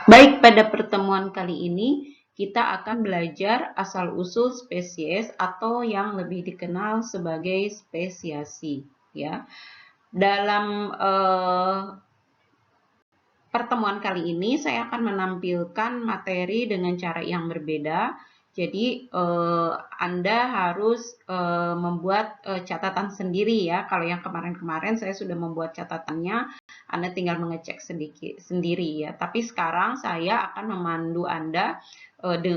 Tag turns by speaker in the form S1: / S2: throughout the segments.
S1: Baik, pada pertemuan kali ini kita akan belajar asal-usul spesies atau yang lebih dikenal sebagai spesiasi, ya. Dalam pertemuan kali ini saya akan menampilkan materi dengan cara yang berbeda. Jadi Anda harus membuat catatan sendiri ya. Kalau yang kemarin-kemarin saya sudah membuat catatannya, Anda tinggal mengecek sedikit sendiri ya. Tapi sekarang saya akan memandu Anda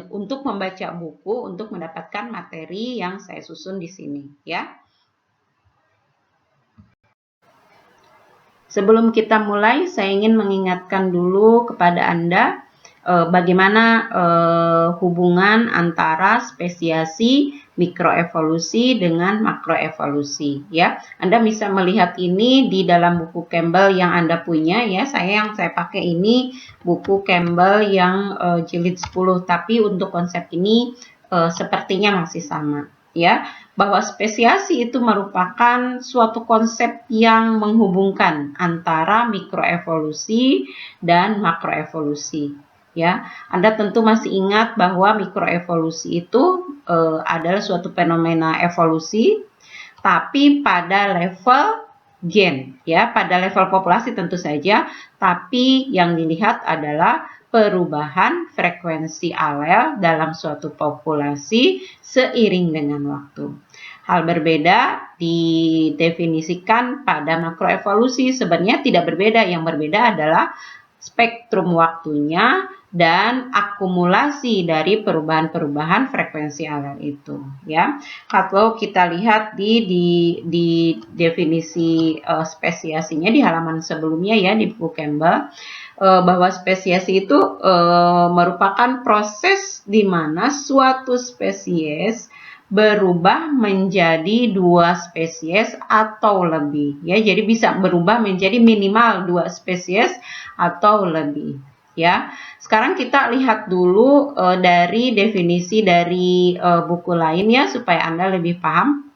S1: untuk membaca buku untuk mendapatkan materi yang saya susun di sini ya. Sebelum kita mulai, saya ingin mengingatkan dulu kepada Anda bagaimana hubungan antara spesiasi, mikroevolusi dengan makroevolusi ya. Anda bisa melihat ini di dalam buku Campbell yang Anda punya ya. Yang saya pakai ini buku Campbell yang jilid 10, tapi untuk konsep ini sepertinya masih sama ya, bahwa spesiasi itu merupakan suatu konsep yang menghubungkan antara mikroevolusi dan makroevolusi. Ya, Anda tentu masih ingat bahwa mikroevolusi itu adalah suatu fenomena evolusi, tapi pada level gen, ya, pada level populasi tentu saja, tapi yang dilihat adalah perubahan frekuensi alel dalam suatu populasi seiring dengan waktu. Hal berbeda didefinisikan pada makroevolusi, sebenarnya tidak berbeda, yang berbeda adalah spektrum waktunya dan akumulasi dari perubahan-perubahan frekuensi alel itu ya. Kalau kita lihat di definisi spesiasinya di halaman sebelumnya ya di buku Campbell, bahwa spesiasi itu merupakan proses di mana suatu spesies berubah menjadi dua spesies atau lebih ya. Jadi bisa berubah menjadi minimal dua spesies atau lebih ya. Sekarang kita lihat dulu dari definisi dari buku lain ya supaya Anda lebih paham.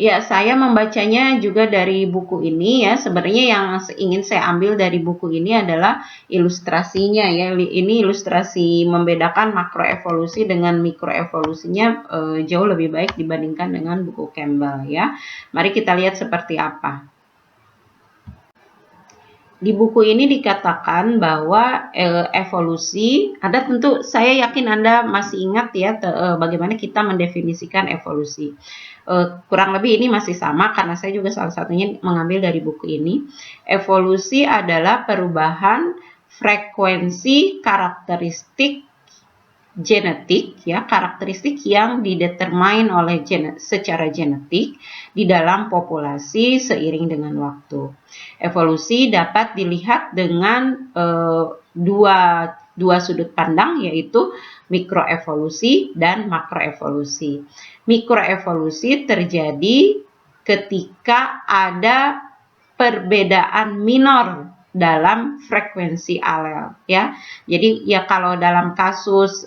S1: Ya, saya membacanya juga dari buku ini ya. Sebenarnya yang ingin saya ambil dari buku ini adalah ilustrasinya ya. Ini ilustrasi membedakan makroevolusi dengan mikroevolusinya jauh lebih baik dibandingkan dengan buku Campbell ya. Mari kita lihat seperti apa. Di buku ini dikatakan bahwa evolusi, Anda tentu, saya yakin Anda masih ingat ya bagaimana kita mendefinisikan evolusi. Kurang lebih ini masih sama karena saya juga salah satunya mengambil dari buku ini. Evolusi adalah perubahan frekuensi karakteristik genetik ya, karakteristik yang didetermine oleh secara genetik di dalam populasi seiring dengan waktu. Evolusi dapat dilihat dengan dua sudut pandang, yaitu mikroevolusi dan makroevolusi. Mikroevolusi terjadi ketika ada perbedaan minor dalam frekuensi alel ya. Jadi ya kalau dalam kasus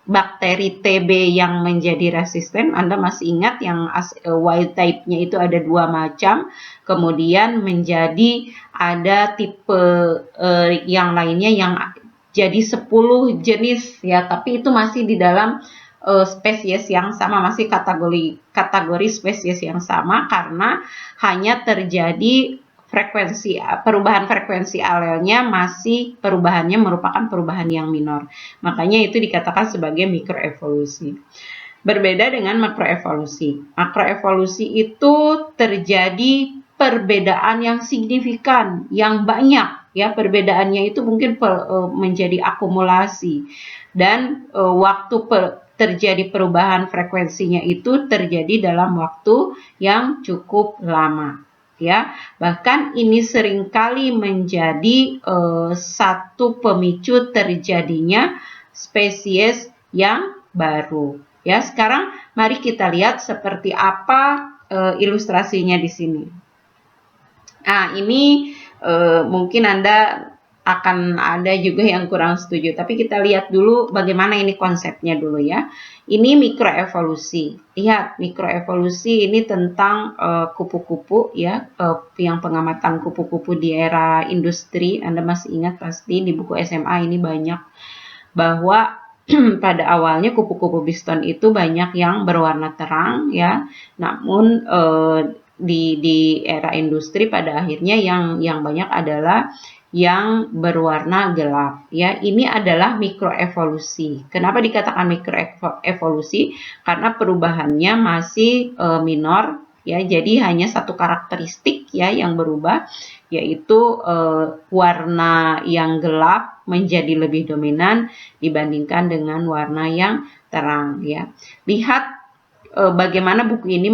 S1: bakteri TB yang menjadi resisten, Anda masih ingat yang wild type-nya itu ada 2 macam, kemudian menjadi ada tipe yang lainnya yang jadi 10 jenis ya, tapi itu masih di dalam spesies yang sama, masih kategori spesies yang sama karena hanya terjadi perubahan frekuensi alelnya masih perubahannya merupakan perubahan yang minor. Makanya itu dikatakan sebagai mikroevolusi. Berbeda dengan makroevolusi. Makroevolusi itu terjadi perbedaan yang signifikan, yang banyak ya, perbedaannya itu mungkin menjadi akumulasi dan waktu terjadi perubahan frekuensinya itu terjadi dalam waktu yang cukup lama. Ya, bahkan ini seringkali menjadi satu pemicu terjadinya spesies yang baru. Ya, sekarang mari kita lihat seperti apa ilustrasinya di sini. Nah, ini mungkin Anda akan ada juga yang kurang setuju. Tapi kita lihat dulu bagaimana ini konsepnya dulu ya. Ini mikroevolusi. Lihat, mikroevolusi ini tentang kupu-kupu ya, yang pengamatan kupu-kupu di era industri. Anda masih ingat pasti di buku SMA ini banyak bahwa pada awalnya kupu-kupu biston itu banyak yang berwarna terang ya. Namun di era industri pada akhirnya yang banyak adalah yang berwarna gelap ya. Ini adalah mikroevolusi. Kenapa dikatakan mikroevolusi? Karena perubahannya masih minor ya. Jadi hanya satu karakteristik ya yang berubah, yaitu warna yang gelap menjadi lebih dominan dibandingkan dengan warna yang terang ya. Lihat bagaimana buku ini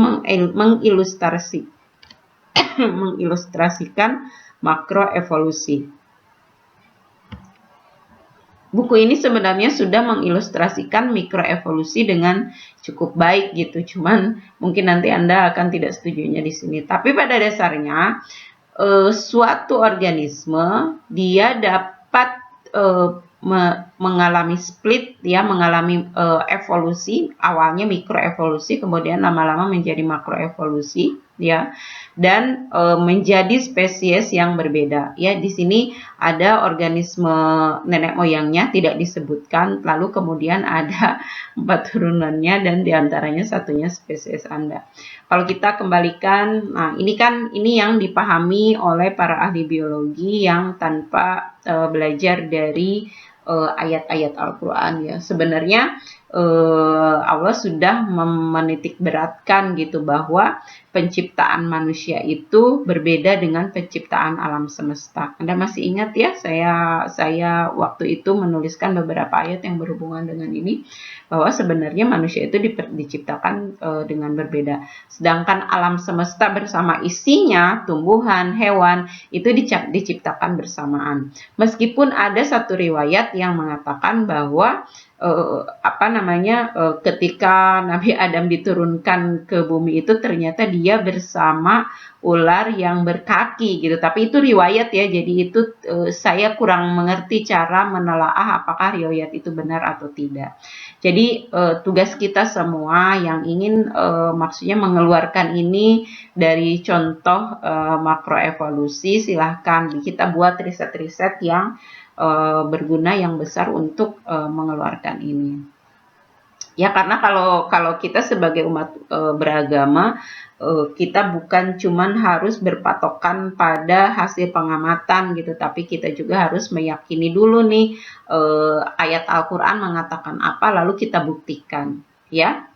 S1: mengilustrasikan makroevolusi. Buku ini sebenarnya sudah mengilustrasikan mikroevolusi dengan cukup baik gitu. Cuman mungkin nanti Anda akan tidak setujunya di sini. Tapi pada dasarnya suatu organisme dia dapat mengalami split ya, mengalami evolusi, awalnya mikroevolusi kemudian lama-lama menjadi makroevolusi ya, dan menjadi spesies yang berbeda ya. Di sini ada organisme nenek moyangnya tidak disebutkan, lalu kemudian ada 4 turunannya dan diantaranya satunya spesies Anda. Kalau kita kembalikan, nah ini yang dipahami oleh para ahli biologi yang tanpa belajar dari ayat-ayat Al-Quran ya. Sebenarnya Allah sudah menitik beratkan gitu bahwa penciptaan manusia itu berbeda dengan penciptaan alam semesta. Anda masih ingat ya, saya waktu itu menuliskan beberapa ayat yang berhubungan dengan ini, bahwa sebenarnya manusia itu diciptakan dengan berbeda. Sedangkan alam semesta bersama isinya, tumbuhan, hewan, itu diciptakan bersamaan. Meskipun ada satu riwayat yang mengatakan bahwa ketika Nabi Adam diturunkan ke bumi itu ternyata dia bersama ular yang berkaki gitu. Tapi itu riwayat ya, jadi itu saya kurang mengerti cara menelaah apakah riwayat itu benar atau tidak. Jadi tugas kita semua yang ingin maksudnya mengeluarkan ini dari contoh makroevolusi, silahkan kita buat riset-riset yang berguna yang besar untuk mengeluarkan ini. Ya, karena kalau kita sebagai umat beragama, kita bukan cuman harus berpatokan pada hasil pengamatan gitu, tapi kita juga harus meyakini dulu nih ayat Al-Quran mengatakan apa, lalu kita buktikan ya.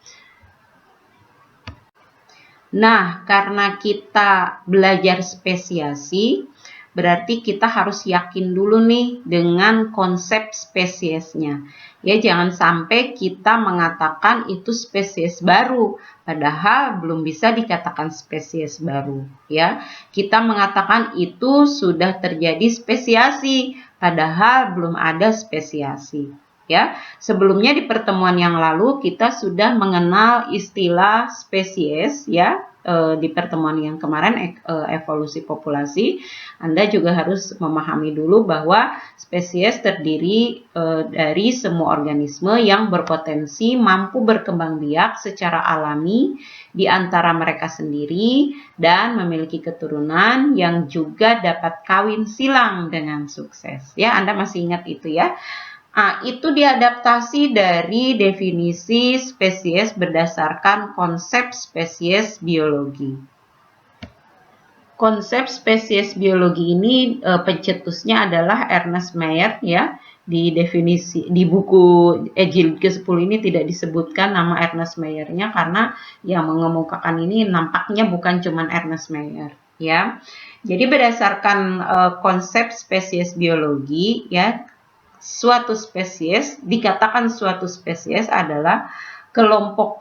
S1: Nah, karena kita belajar spesiasi, berarti kita harus yakin dulu nih dengan konsep spesiesnya. Ya, jangan sampai kita mengatakan itu spesies baru, padahal belum bisa dikatakan spesies baru. Ya, kita mengatakan itu sudah terjadi spesiasi, padahal belum ada spesiasi. Ya, sebelumnya di pertemuan yang lalu kita sudah mengenal istilah spesies ya, di pertemuan yang kemarin evolusi populasi. Anda juga harus memahami dulu bahwa spesies terdiri dari semua organisme yang berpotensi mampu berkembang biak secara alami di antara mereka sendiri dan memiliki keturunan yang juga dapat kawin silang dengan sukses. Ya, Anda masih ingat itu ya? Nah, itu diadaptasi dari definisi spesies berdasarkan konsep spesies biologi. Konsep spesies biologi ini pencetusnya adalah Ernest Mayr ya. Di buku Jilid ke-10 ini tidak disebutkan nama Ernest Mayr-nya karena yang mengemukakan ini nampaknya bukan cuma Ernest Mayr ya. Jadi berdasarkan konsep spesies biologi ya, dikatakan suatu spesies adalah kelompok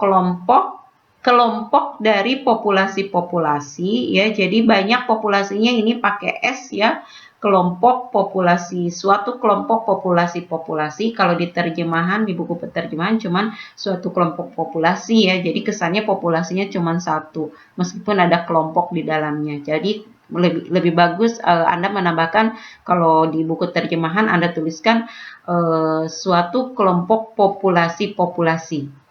S1: dari populasi-populasi ya. Jadi banyak populasinya ini pakai S ya. Kelompok populasi, suatu kelompok populasi. Kalau di terjemahan, di buku penerjemahan cuman suatu kelompok populasi ya. Jadi kesannya populasinya cuman satu, meskipun ada kelompok di dalamnya. Jadi lebih bagus Anda menambahkan, kalau di buku terjemahan Anda tuliskan suatu kelompok populasi,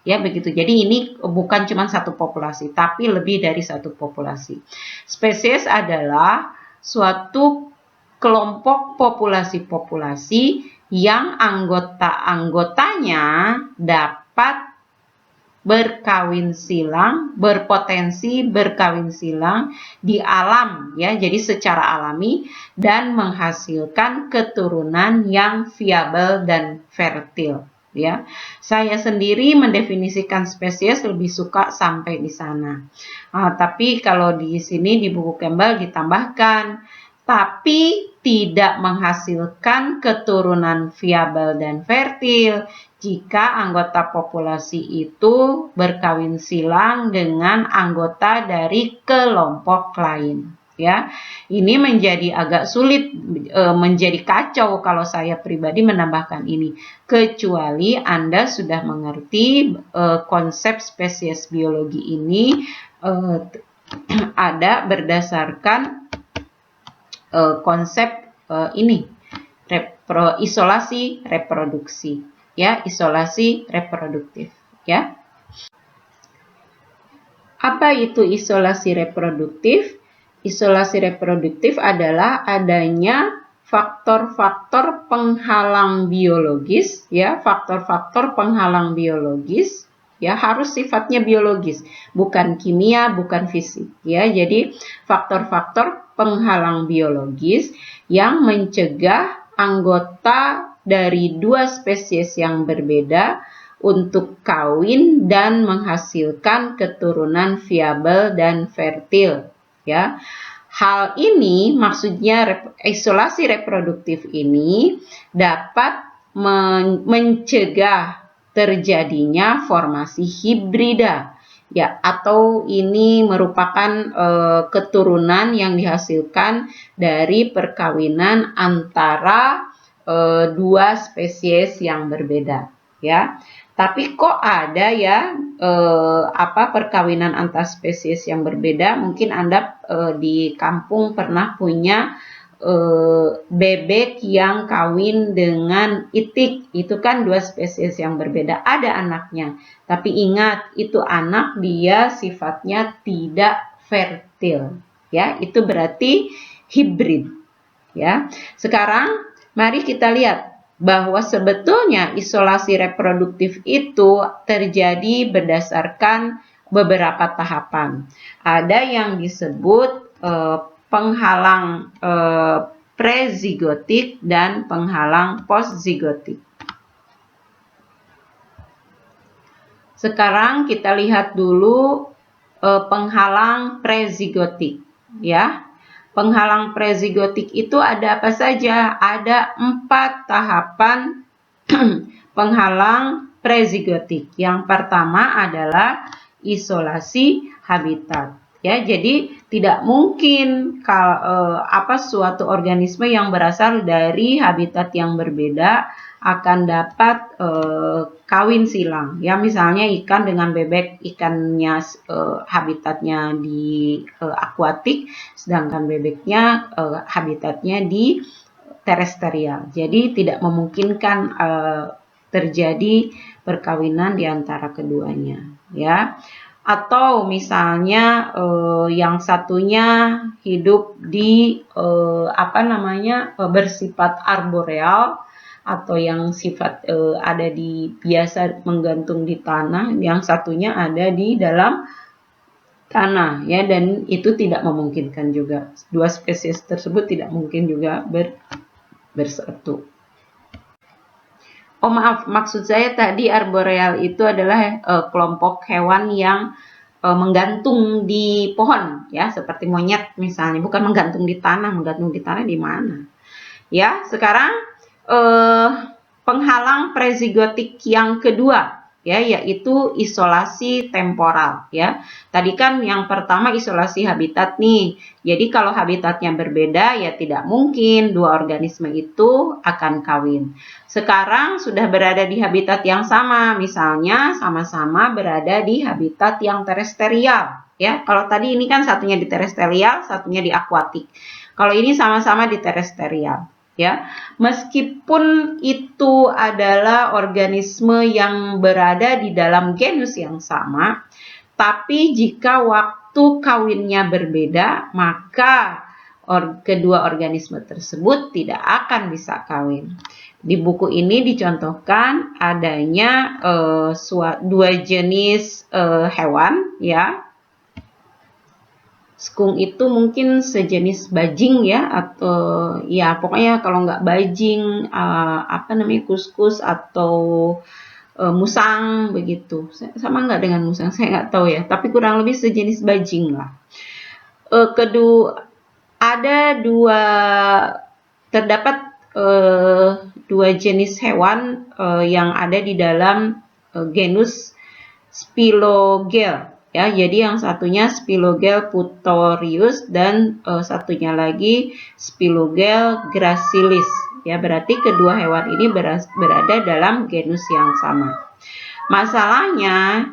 S1: ya begitu. Jadi ini bukan cuma satu populasi, tapi lebih dari satu populasi. Spesies adalah suatu kelompok populasi yang anggota-anggotanya dapat berkawin silang, berpotensi berkawin silang di alam, ya, jadi secara alami, dan menghasilkan keturunan yang viabel dan fertil, ya. Saya sendiri mendefinisikan spesies lebih suka sampai di sana. Tapi kalau di sini di buku Campbell ditambahkan, tapi tidak menghasilkan keturunan viabel dan fertil jika anggota populasi itu berkawin silang dengan anggota dari kelompok lain. Ya, ini menjadi agak sulit, menjadi kacau kalau saya pribadi menambahkan ini, kecuali Anda sudah mengerti konsep spesies biologi ini ada berdasarkan konsep ini, isolasi reproduksi. Ya, isolasi reproduktif, ya. Apa itu isolasi reproduktif? Isolasi reproduktif adalah adanya faktor-faktor penghalang biologis, ya, faktor-faktor penghalang biologis, ya, harus sifatnya biologis, bukan kimia, bukan fisik, ya. Jadi faktor-faktor penghalang biologis yang mencegah anggota dari dua spesies yang berbeda untuk kawin dan menghasilkan keturunan viabel dan fertil, ya. Hal ini maksudnya isolasi reproduktif ini dapat mencegah terjadinya formasi hibrida, ya, atau ini merupakan keturunan yang dihasilkan dari perkawinan antara dua spesies yang berbeda, ya. Tapi kok ada ya perkawinan antar spesies yang berbeda? Mungkin Anda di kampung pernah punya bebek yang kawin dengan itik, itu kan dua spesies yang berbeda, ada anaknya. Tapi ingat, itu anak dia sifatnya tidak fertil, ya, itu berarti hibrid, ya. Sekarang mari kita lihat bahwa sebetulnya isolasi reproduktif itu terjadi berdasarkan beberapa tahapan. Ada yang disebut penghalang prezigotik dan penghalang postzigotik. Sekarang kita lihat dulu penghalang prezigotik, ya. Penghalang prezigotik itu ada apa saja? Ada 4 tahapan penghalang prezigotik. Yang pertama adalah isolasi habitat. Ya, jadi tidak mungkin suatu organisme yang berasal dari habitat yang berbeda akan dapat kawin silang. Ya, misalnya ikan dengan bebek, ikannya habitatnya di akuatik, sedangkan bebeknya habitatnya di terestrial. Jadi tidak memungkinkan terjadi perkawinan di antara keduanya, ya. Atau misalnya yang satunya hidup di bersifat arboreal, atau yang sifat ada di biasa menggantung di tanah, yang satunya ada di dalam tanah, ya, dan itu tidak memungkinkan juga. Dua spesies tersebut tidak mungkin juga bersatu. Oh maaf, maksud saya tadi arboreal itu adalah kelompok hewan yang menggantung di pohon, ya, seperti monyet misalnya, bukan menggantung di tanah. Menggantung di tanah di mana? Ya, sekarang penghalang prezigotik yang kedua, ya, yaitu isolasi temporal, ya. Tadi kan yang pertama isolasi habitat nih. Jadi kalau habitatnya berbeda, ya tidak mungkin dua organisme itu akan kawin. Sekarang sudah berada di habitat yang sama, misalnya sama-sama berada di habitat yang terestrial, ya. Kalau tadi ini kan satunya di terestrial, satunya di akuatik. Kalau ini sama-sama di terestrial, ya. Meskipun itu adalah organisme yang berada di dalam genus yang sama, tapi jika waktu kawinnya berbeda, maka kedua organisme tersebut tidak akan bisa kawin. Di buku ini dicontohkan adanya dua jenis hewan, ya. Skunk itu mungkin sejenis bajing, ya, atau ya pokoknya kalau nggak bajing apa namanya, kuskus atau musang begitu. Sama nggak dengan musang? Saya nggak tahu ya. Tapi kurang lebih sejenis bajing lah. Terdapat dua jenis hewan yang ada di dalam genus Spilogale. Ya, jadi yang satunya Spilogale putorius dan satunya lagi Spilogale gracilis. Ya, berarti kedua hewan ini berada dalam genus yang sama. Masalahnya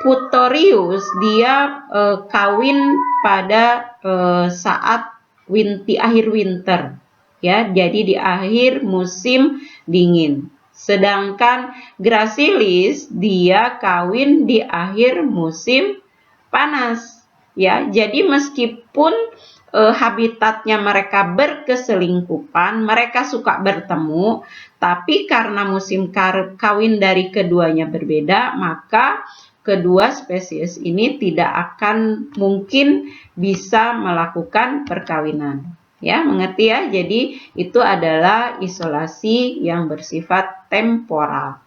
S1: putorius dia kawin pada saat di akhir winter, ya. Jadi di akhir musim dingin. Sedangkan gracilis dia kawin di akhir musim panas, ya. Jadi meskipun habitatnya mereka berkeselingkupan, mereka suka bertemu, tapi karena musim kawin dari keduanya berbeda, maka kedua spesies ini tidak akan mungkin bisa melakukan perkawinan. Ya, mengerti ya? Jadi itu adalah isolasi yang bersifat temporal.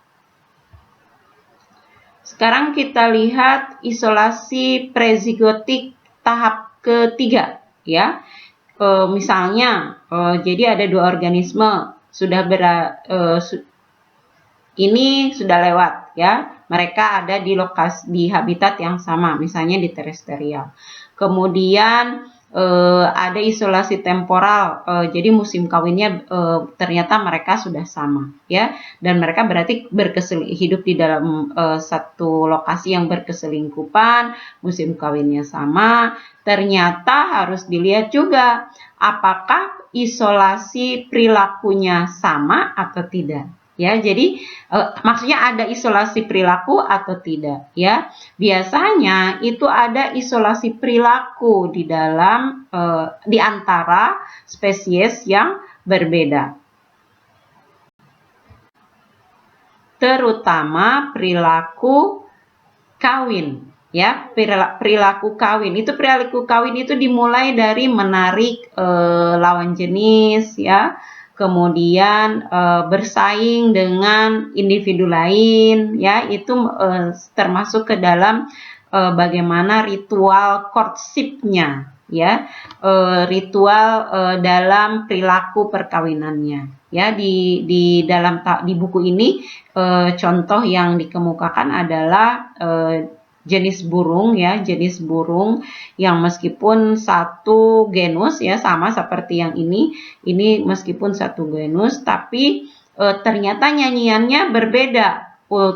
S1: Sekarang kita lihat isolasi prezigotik tahap ketiga, ya. Misalnya, jadi ada dua organisme ini sudah lewat, ya. Mereka ada di habitat yang sama, misalnya di terestrial. Kemudian ada isolasi temporal, jadi musim kawinnya ternyata mereka sudah sama, ya, dan mereka berarti hidup di dalam satu lokasi yang berkeselingkupan, musim kawinnya sama. Ternyata harus dilihat juga apakah isolasi perilakunya sama atau tidak. Ya, jadi maksudnya ada isolasi perilaku atau tidak, ya. Biasanya itu ada isolasi perilaku di dalam di antara spesies yang berbeda. Terutama perilaku kawin, ya. Perilaku kawin itu dimulai dari menarik lawan jenis, ya. Kemudian bersaing dengan individu lain, ya, itu termasuk ke dalam bagaimana ritual courtship-nya, ya, ritual dalam perilaku perkawinannya, ya. Di buku ini contoh yang dikemukakan adalah jenis burung, ya, jenis burung yang meskipun satu genus, ya, sama seperti yang ini meskipun satu genus, tapi ternyata nyanyiannya berbeda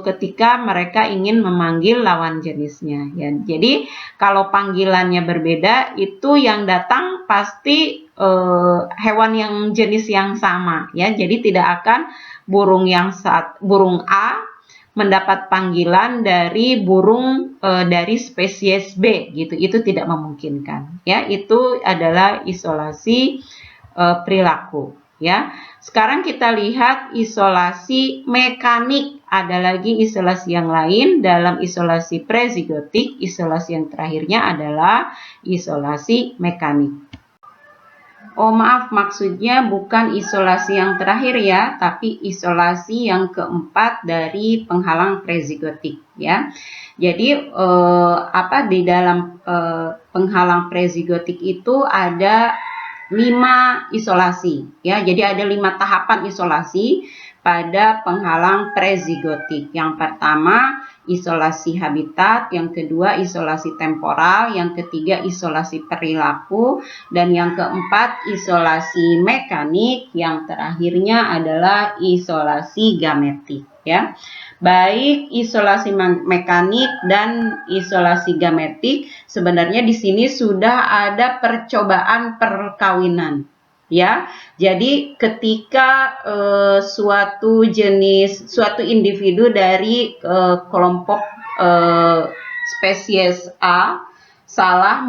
S1: ketika mereka ingin memanggil lawan jenisnya, ya. Jadi kalau panggilannya berbeda, itu yang datang pasti hewan yang jenis yang sama, ya. Jadi tidak akan burung A mendapat panggilan dari burung dari spesies B, gitu. Itu tidak memungkinkan, ya. Itu adalah isolasi perilaku, ya. Sekarang kita lihat isolasi mekanik. Ada lagi isolasi yang lain dalam isolasi prezigotik. Isolasi yang terakhirnya adalah isolasi mekanik. Oh, maaf, maksudnya bukan isolasi yang terakhir, ya, tapi isolasi yang keempat dari penghalang prezigotik, ya. Jadi di dalam penghalang prezigotik itu ada 5 isolasi, ya. Jadi ada 5 tahapan isolasi pada penghalang prezigotik. Yang pertama isolasi habitat, yang kedua isolasi temporal, yang ketiga isolasi perilaku, dan yang keempat isolasi mekanik, yang terakhirnya adalah isolasi gametik, ya. baik isolasi mekanik dan isolasi gametik. Sebenarnya di sini sudah ada percobaan perkawinan, ya. Jadi ketika suatu individu dari kelompok spesies A salah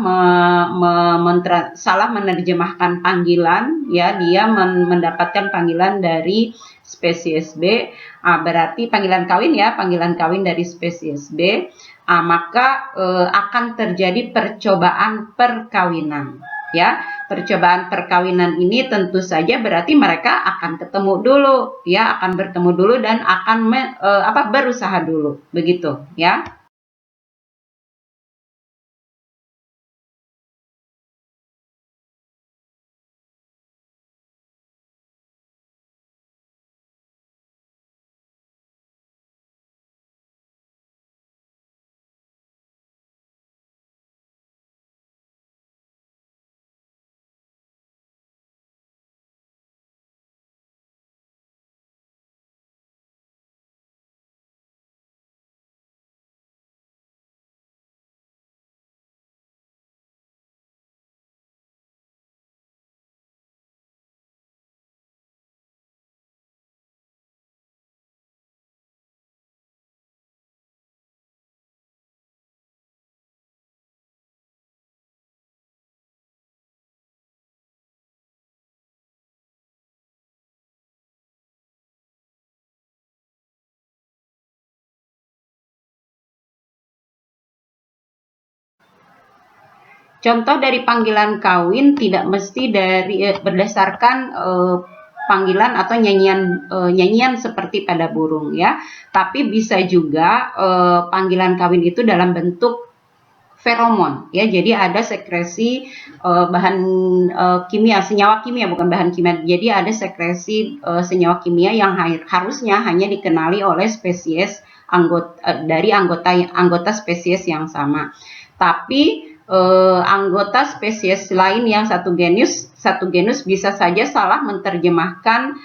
S1: menerjemahkan panggilan, ya, dia mendapatkan panggilan dari spesies B, berarti panggilan kawin dari spesies B, maka akan terjadi percobaan perkawinan, ya. Percobaan perkawinan ini tentu saja berarti mereka akan ketemu dulu, ya, akan bertemu dulu dan akan berusaha dulu, begitu, ya. Contoh dari panggilan kawin tidak mesti berdasarkan panggilan atau nyanyian seperti pada burung, ya. Tapi bisa juga panggilan kawin itu dalam bentuk feromon, ya. Jadi ada sekresi bahan kimia, senyawa kimia, bukan bahan kimia. Jadi ada sekresi senyawa kimia yang harusnya hanya dikenali oleh spesies anggota spesies yang sama. Tapi anggota spesies lain yang satu genus bisa saja salah menerjemahkan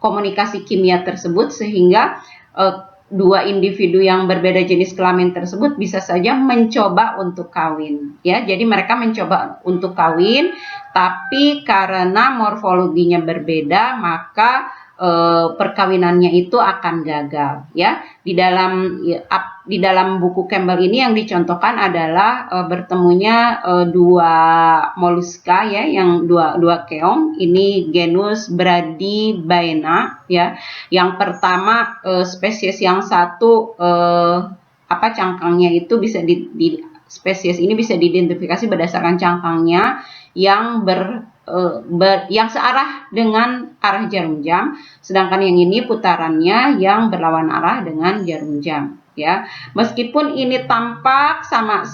S1: komunikasi kimia tersebut, sehingga dua individu yang berbeda jenis kelamin tersebut bisa saja mencoba untuk kawin, ya. Jadi mereka mencoba untuk kawin, tapi karena morfologinya berbeda, maka perkawinannya itu akan gagal, ya. Di dalam buku Campbell ini yang dicontohkan adalah bertemunya dua moluska, ya, yang dua keong. Ini genus Bradybaena, ya. Yang pertama spesies yang satu cangkangnya itu bisa spesies ini bisa diidentifikasi berdasarkan cangkangnya yang yang searah dengan arah jarum jam, sedangkan yang ini putarannya yang berlawan arah dengan jarum jam, ya. Meskipun ini tampak sama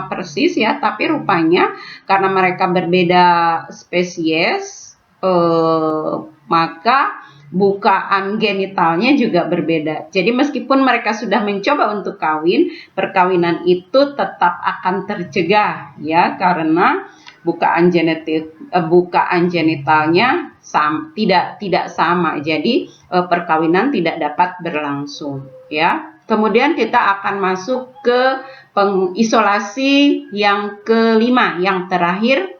S1: persis, ya, tapi rupanya karena mereka berbeda spesies, maka bukaan genitalnya juga berbeda. Jadi meskipun mereka sudah mencoba untuk kawin, perkawinan itu tetap akan tercegah, ya, karena bukaan genitalnya tidak sama. Jadi perkawinan tidak dapat berlangsung, ya. Kemudian kita akan masuk ke pengisolasi yang kelima, yang terakhir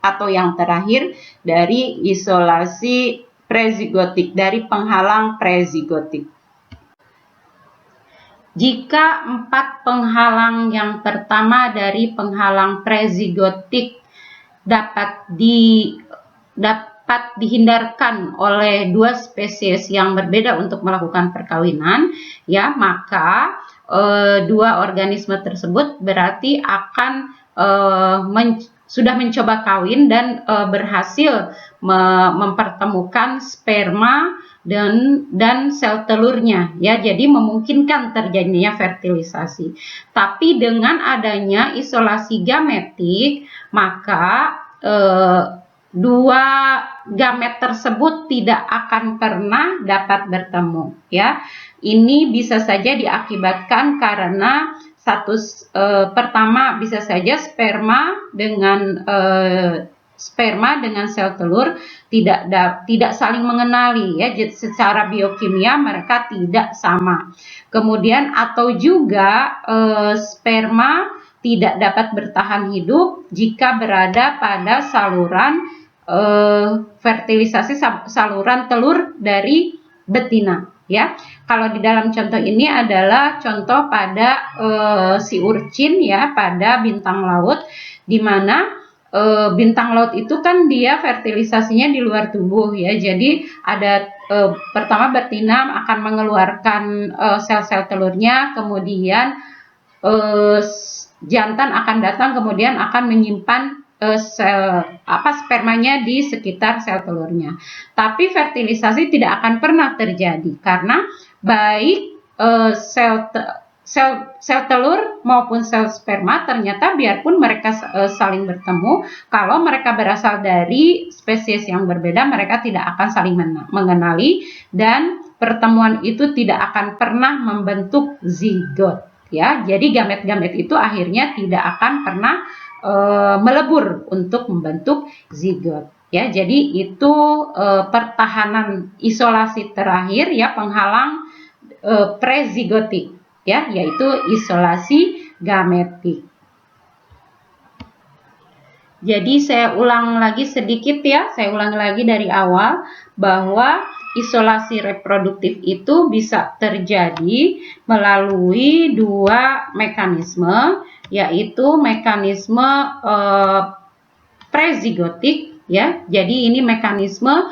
S1: dari isolasi prezigotik, dari penghalang prezigotik. Jika 4 penghalang yang pertama dari penghalang prezigotik dapat dihindarkan oleh dua spesies yang berbeda untuk melakukan perkawinan, ya, maka dua organisme tersebut berarti akan sudah mencoba kawin dan berhasil mempertemukan sperma dan sel telurnya, ya. Jadi memungkinkan terjadinya fertilisasi. Tapi dengan adanya isolasi gametik, maka dua gamet tersebut tidak akan pernah dapat bertemu, ya. Ini bisa saja diakibatkan karena pertama bisa saja sperma dengan sperma dengan sel telur tidak saling mengenali ya, secara biokimia mereka tidak sama. Kemudian atau juga sperma tidak dapat bertahan hidup jika berada pada saluran fertilisasi saluran telur dari betina ya. Kalau di dalam contoh ini adalah contoh pada si urchin ya, pada bintang laut, di mana bintang laut itu kan dia fertilisasinya di luar tubuh ya. Jadi ada pertama betina akan mengeluarkan sel-sel telurnya, kemudian jantan akan datang kemudian akan menyimpan spermanya di sekitar sel telurnya. Tapi fertilisasi tidak akan pernah terjadi karena baik sel telur maupun sel sperma ternyata biarpun mereka saling bertemu, kalau mereka berasal dari spesies yang berbeda, mereka tidak akan saling mengenali dan pertemuan itu tidak akan pernah membentuk zigot ya. Jadi gamet-gamet itu akhirnya tidak akan pernah melebur untuk membentuk zigot ya. Jadi itu pertahanan isolasi terakhir ya, penghalang prezigotik ya, yaitu isolasi gametik. Jadi saya ulang lagi sedikit ya, saya ulang lagi dari awal bahwa isolasi reproduktif itu bisa terjadi melalui dua mekanisme, yaitu mekanisme prezigotik ya. Jadi ini mekanisme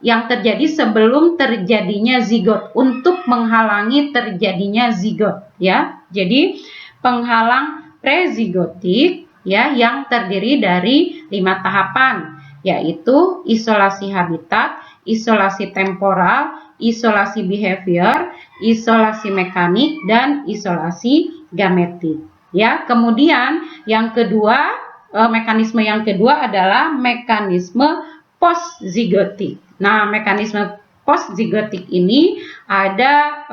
S1: yang terjadi sebelum terjadinya zigot, untuk menghalangi terjadinya zigot ya. Jadi penghalang prezigotik ya, yang terdiri dari 5 tahapan, yaitu isolasi habitat, isolasi temporal, isolasi behavior, isolasi mekanik, dan isolasi gametik ya. Kemudian yang kedua, mekanisme yang kedua adalah mekanisme postzigotik. Nah, mekanisme postzigotik ini ada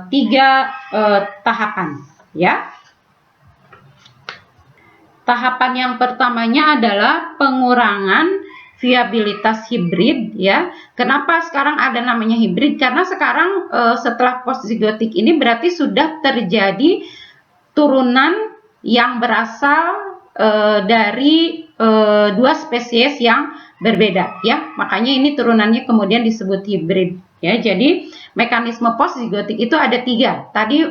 S1: 3 tahapan ya. Tahapan yang pertamanya adalah pengurangan viabilitas hibrid ya. Kenapa sekarang ada namanya hibrid? Karena sekarang setelah postzigotik ini berarti sudah terjadi turunan yang berasal dari dua spesies yang berbeda ya. Makanya ini turunannya kemudian disebut hibrid ya. Jadi mekanisme postzigotik itu ada 3. Tadi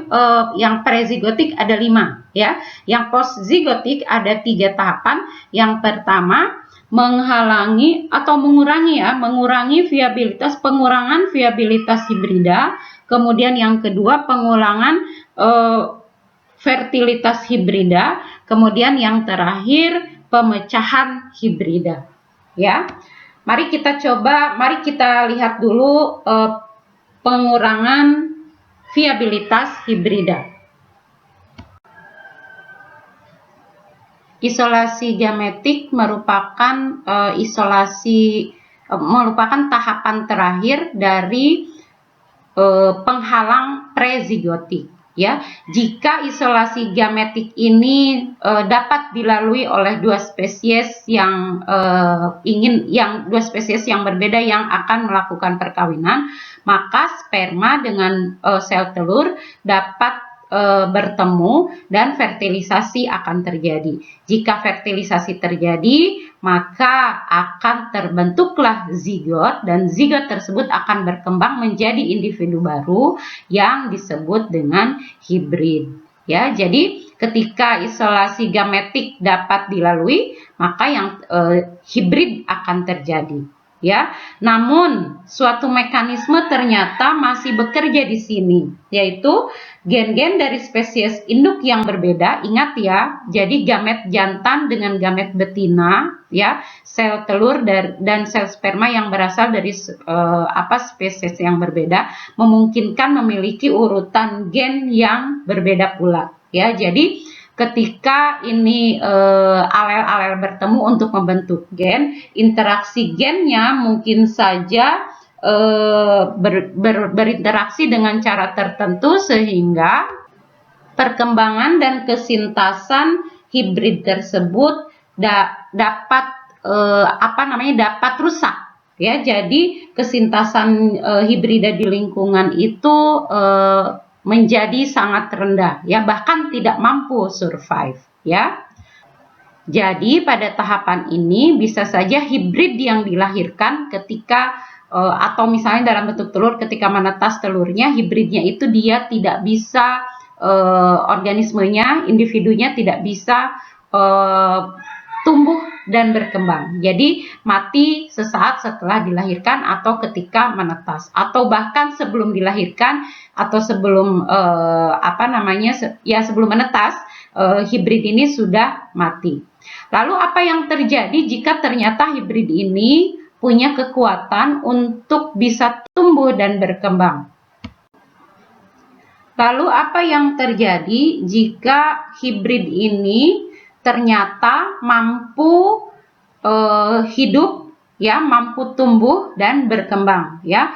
S1: yang prezigotik ada 5 ya. Yang postzigotik ada 3 tahapan. Yang pertama menghalangi atau mengurangi pengurangan viabilitas hibrida. Kemudian yang kedua pengulangan fertilitas hibrida. Kemudian yang terakhir pemecahan hibrida ya. Mari kita lihat dulu pengurangan viabilitas hibrida. Isolasi gametik merupakan merupakan tahapan terakhir dari penghalang prezigotik ya. Jika isolasi gametik ini dapat dilalui oleh dua spesies yang dua spesies yang berbeda yang akan melakukan perkawinan, maka sperma dengan sel telur dapat bertemu dan fertilisasi akan terjadi. Jika fertilisasi terjadi, maka akan terbentuklah zigot, dan zigot tersebut akan berkembang menjadi individu baru yang disebut dengan hibrid ya. Jadi ketika isolasi gametik dapat dilalui, maka yang hibrid akan terjadi ya. Namun suatu mekanisme ternyata masih bekerja di sini, yaitu gen-gen dari spesies induk yang berbeda. Ingat ya, jadi gamet jantan dengan gamet betina ya, sel telur dan sel sperma yang berasal dari spesies yang berbeda memungkinkan memiliki urutan gen yang berbeda pula ya. Jadi ketika ini alel-alel bertemu untuk membentuk gen, interaksi gennya mungkin saja berinteraksi dengan cara tertentu sehingga perkembangan dan kesintasan hibrid tersebut dapat dapat rusak. Ya, jadi kesintasan hibrida di lingkungan itu menjadi sangat rendah, ya, bahkan tidak mampu survive, ya. Jadi pada tahapan ini bisa saja hibrid yang dilahirkan ketika atau misalnya dalam bentuk telur, ketika menetas telurnya, hibridnya itu dia tidak bisa organismenya, individunya tidak bisa tumbuh dan berkembang. Jadi mati sesaat setelah dilahirkan atau ketika menetas, atau bahkan sebelum dilahirkan atau sebelum sebelum menetas, hibrid ini sudah mati. Lalu apa yang terjadi jika ternyata hibrid ini punya kekuatan untuk bisa tumbuh dan berkembang? Lalu apa yang terjadi jika hibrid ini ternyata mampu hidup, ya, mampu tumbuh dan berkembang, ya?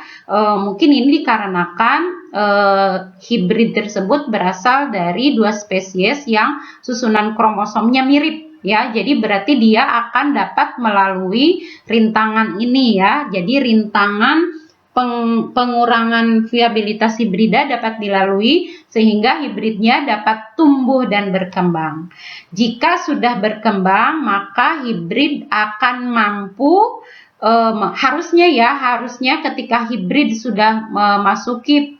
S1: Mungkin ini dikarenakan hibrid tersebut berasal dari dua spesies yang susunan kromosomnya mirip, ya. Jadi berarti dia akan dapat melalui rintangan ini, ya. Jadi rintangan pengurangan viabilitas hibrida dapat dilalui sehingga hibridnya dapat tumbuh dan berkembang. Jika sudah berkembang, maka hibrid akan mampu harusnya ketika hibrid sudah memasuki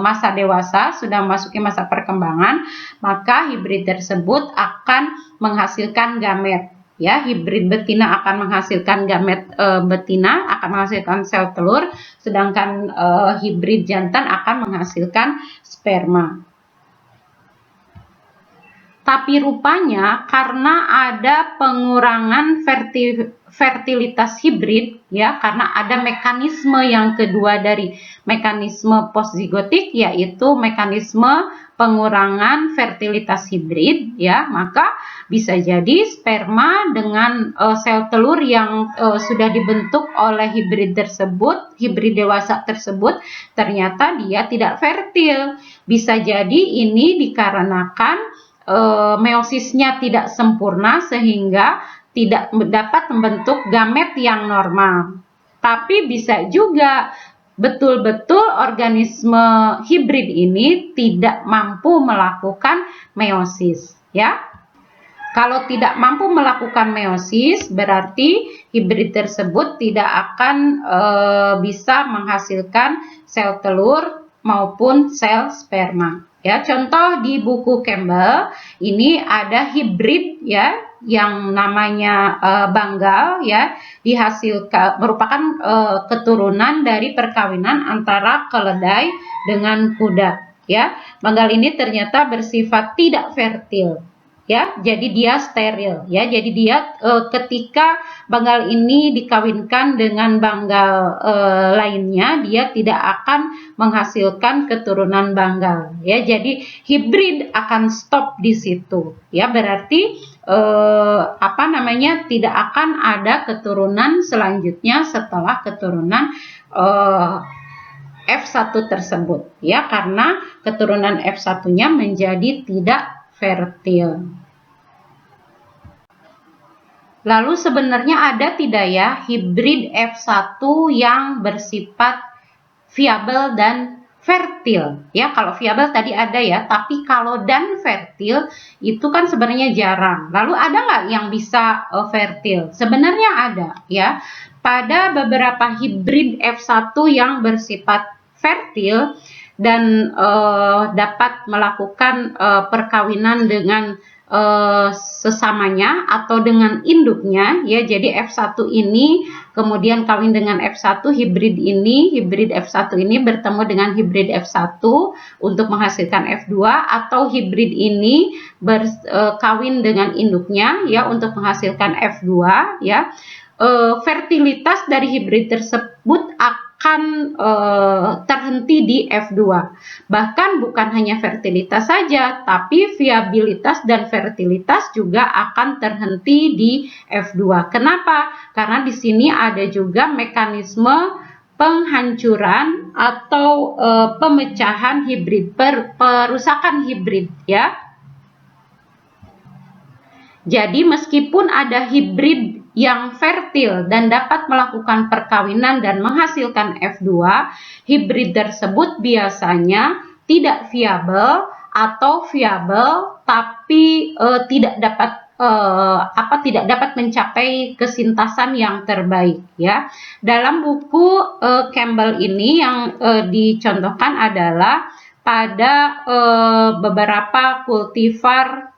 S1: masa dewasa, sudah memasuki masa perkembangan, maka hibrid tersebut akan menghasilkan gamet. Ya, hibrid betina akan menghasilkan gamet betina, akan menghasilkan sel telur, sedangkan hibrid jantan akan menghasilkan sperma. Tapi rupanya karena ada pengurangan fertilitas hibrid, ya, karena ada mekanisme yang kedua dari mekanisme postzigotik, yaitu mekanisme pengurangan fertilitas hibrid, ya, maka bisa jadi sperma dengan sel telur yang sudah dibentuk oleh hibrid tersebut, hibrid dewasa tersebut, ternyata dia tidak fertil. Bisa jadi ini dikarenakan meosisnya tidak sempurna sehingga tidak dapat membentuk gamet yang normal. Tapi bisa juga betul-betul organisme hibrid ini tidak mampu melakukan meiosis, ya. Kalau tidak mampu melakukan meiosis, berarti hibrid tersebut tidak akan bisa menghasilkan sel telur maupun sel sperma. Ya, contoh di buku Campbell ini ada hibrid, ya, yang namanya Banggal, ya, dihasilkan merupakan keturunan dari perkawinan antara keledai dengan kuda, ya. Banggal ini ternyata bersifat tidak fertil, ya, jadi dia steril, ya. Jadi dia ketika Banggal ini dikawinkan dengan Banggal lainnya, dia tidak akan menghasilkan keturunan Banggal, ya. Jadi hibrid akan stop di situ, ya. Berarti tidak akan ada keturunan selanjutnya setelah keturunan F1 tersebut, ya, karena keturunan F1-nya menjadi tidak fertil. Lalu sebenarnya ada tidak ya hibrid F1 yang bersifat viabel dan fertil? Ya, kalau viabel tadi ada, ya, tapi kalau dan fertil itu kan sebenarnya jarang. Lalu ada nggak yang bisa fertil? Sebenarnya ada, ya. Pada beberapa hibrid F1 yang bersifat fertil dan dapat melakukan perkawinan dengan sesamanya atau dengan induknya, ya. Jadi F1 ini kemudian kawin dengan F1, hibrid F1 ini bertemu dengan hibrid F1 untuk menghasilkan F2, atau hibrid ini berkawin dengan induknya, ya, untuk menghasilkan F2, ya. Fertilitas dari hibrid tersebut akan terhenti di F2. Bahkan bukan hanya fertilitas saja, tapi viabilitas dan fertilitas juga akan terhenti di F2. Kenapa? Karena di sini ada juga mekanisme penghancuran atau pemecahan hibrid, perusakan hibrid, ya. Jadi meskipun ada hibrid yang fertil dan dapat melakukan perkawinan dan menghasilkan F2, hibrid tersebut biasanya tidak viabel atau viabel tapi tidak dapat mencapai kesintasan yang terbaik, ya. Dalam buku Campbell ini yang dicontohkan adalah pada beberapa kultivar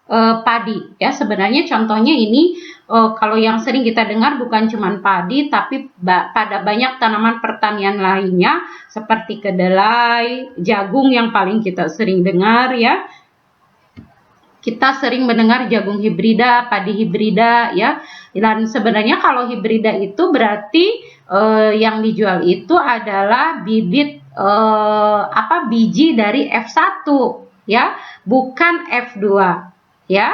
S1: padi, ya. Sebenarnya contohnya ini kalau yang sering kita dengar bukan cuma padi, tapi pada banyak tanaman pertanian lainnya seperti kedelai, jagung yang paling kita sering dengar, ya. Kita sering mendengar jagung hibrida, padi hibrida, ya. Dan sebenarnya kalau hibrida itu berarti yang dijual itu adalah bibit biji dari F1, ya, bukan F2, ya.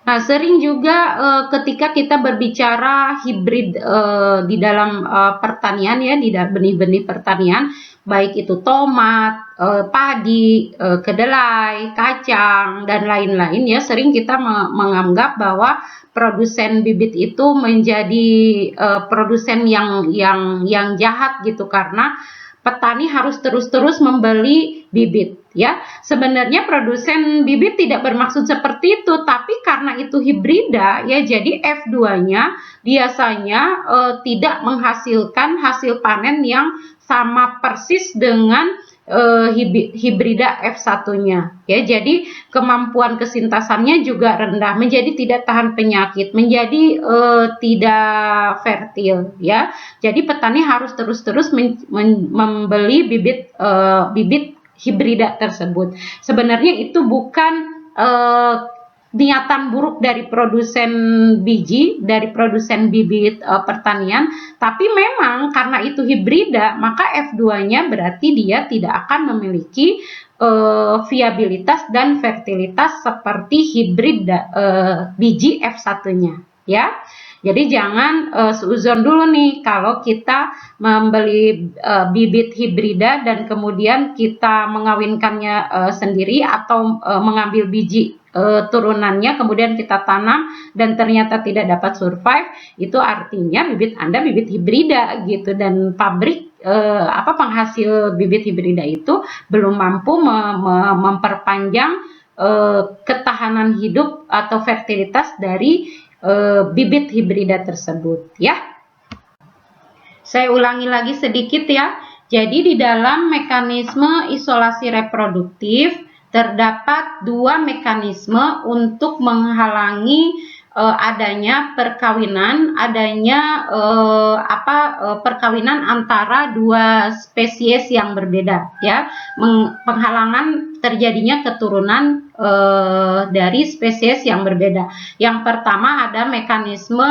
S1: Nah, sering juga ketika kita berbicara hibrid di dalam pertanian, ya, di benih-benih pertanian, baik itu tomat, padi, kedelai, kacang, dan lain-lain, ya, sering kita menganggap bahwa produsen bibit itu menjadi produsen yang jahat gitu, karena petani harus terus-terus membeli bibit, ya. Sebenarnya produsen bibit tidak bermaksud seperti itu, tapi karena itu hibrida, ya, jadi F2-nya biasanya tidak menghasilkan hasil panen yang sama persis dengan hibrida F1-nya, ya. Jadi kemampuan kesintasannya juga rendah, menjadi tidak tahan penyakit, menjadi tidak fertil, ya. Jadi petani harus terus-terus membeli bibit hibrida tersebut. Sebenarnya itu bukan niatan buruk dari produsen biji, dari produsen bibit pertanian, tapi memang karena itu hibrida, maka F2-nya berarti dia tidak akan memiliki viabilitas dan fertilitas seperti hibrid biji F1-nya, ya. Jadi jangan seuzon dulu nih kalau kita membeli bibit hibrida dan kemudian kita mengawinkannya sendiri atau mengambil biji turunannya kemudian kita tanam dan ternyata tidak dapat survive, itu artinya bibit Anda bibit hibrida gitu, dan pabrik penghasil bibit hibrida itu belum mampu memperpanjang ketahanan hidup atau fertilitas dari bibit hibrida tersebut, ya. Saya ulangi lagi sedikit, ya. Jadi di dalam mekanisme isolasi reproduktif terdapat dua mekanisme untuk menghalangi adanya perkawinan, perkawinan antara dua spesies yang berbeda, ya. Penghalangan terjadinya keturunan dari spesies yang berbeda. Yang pertama ada mekanisme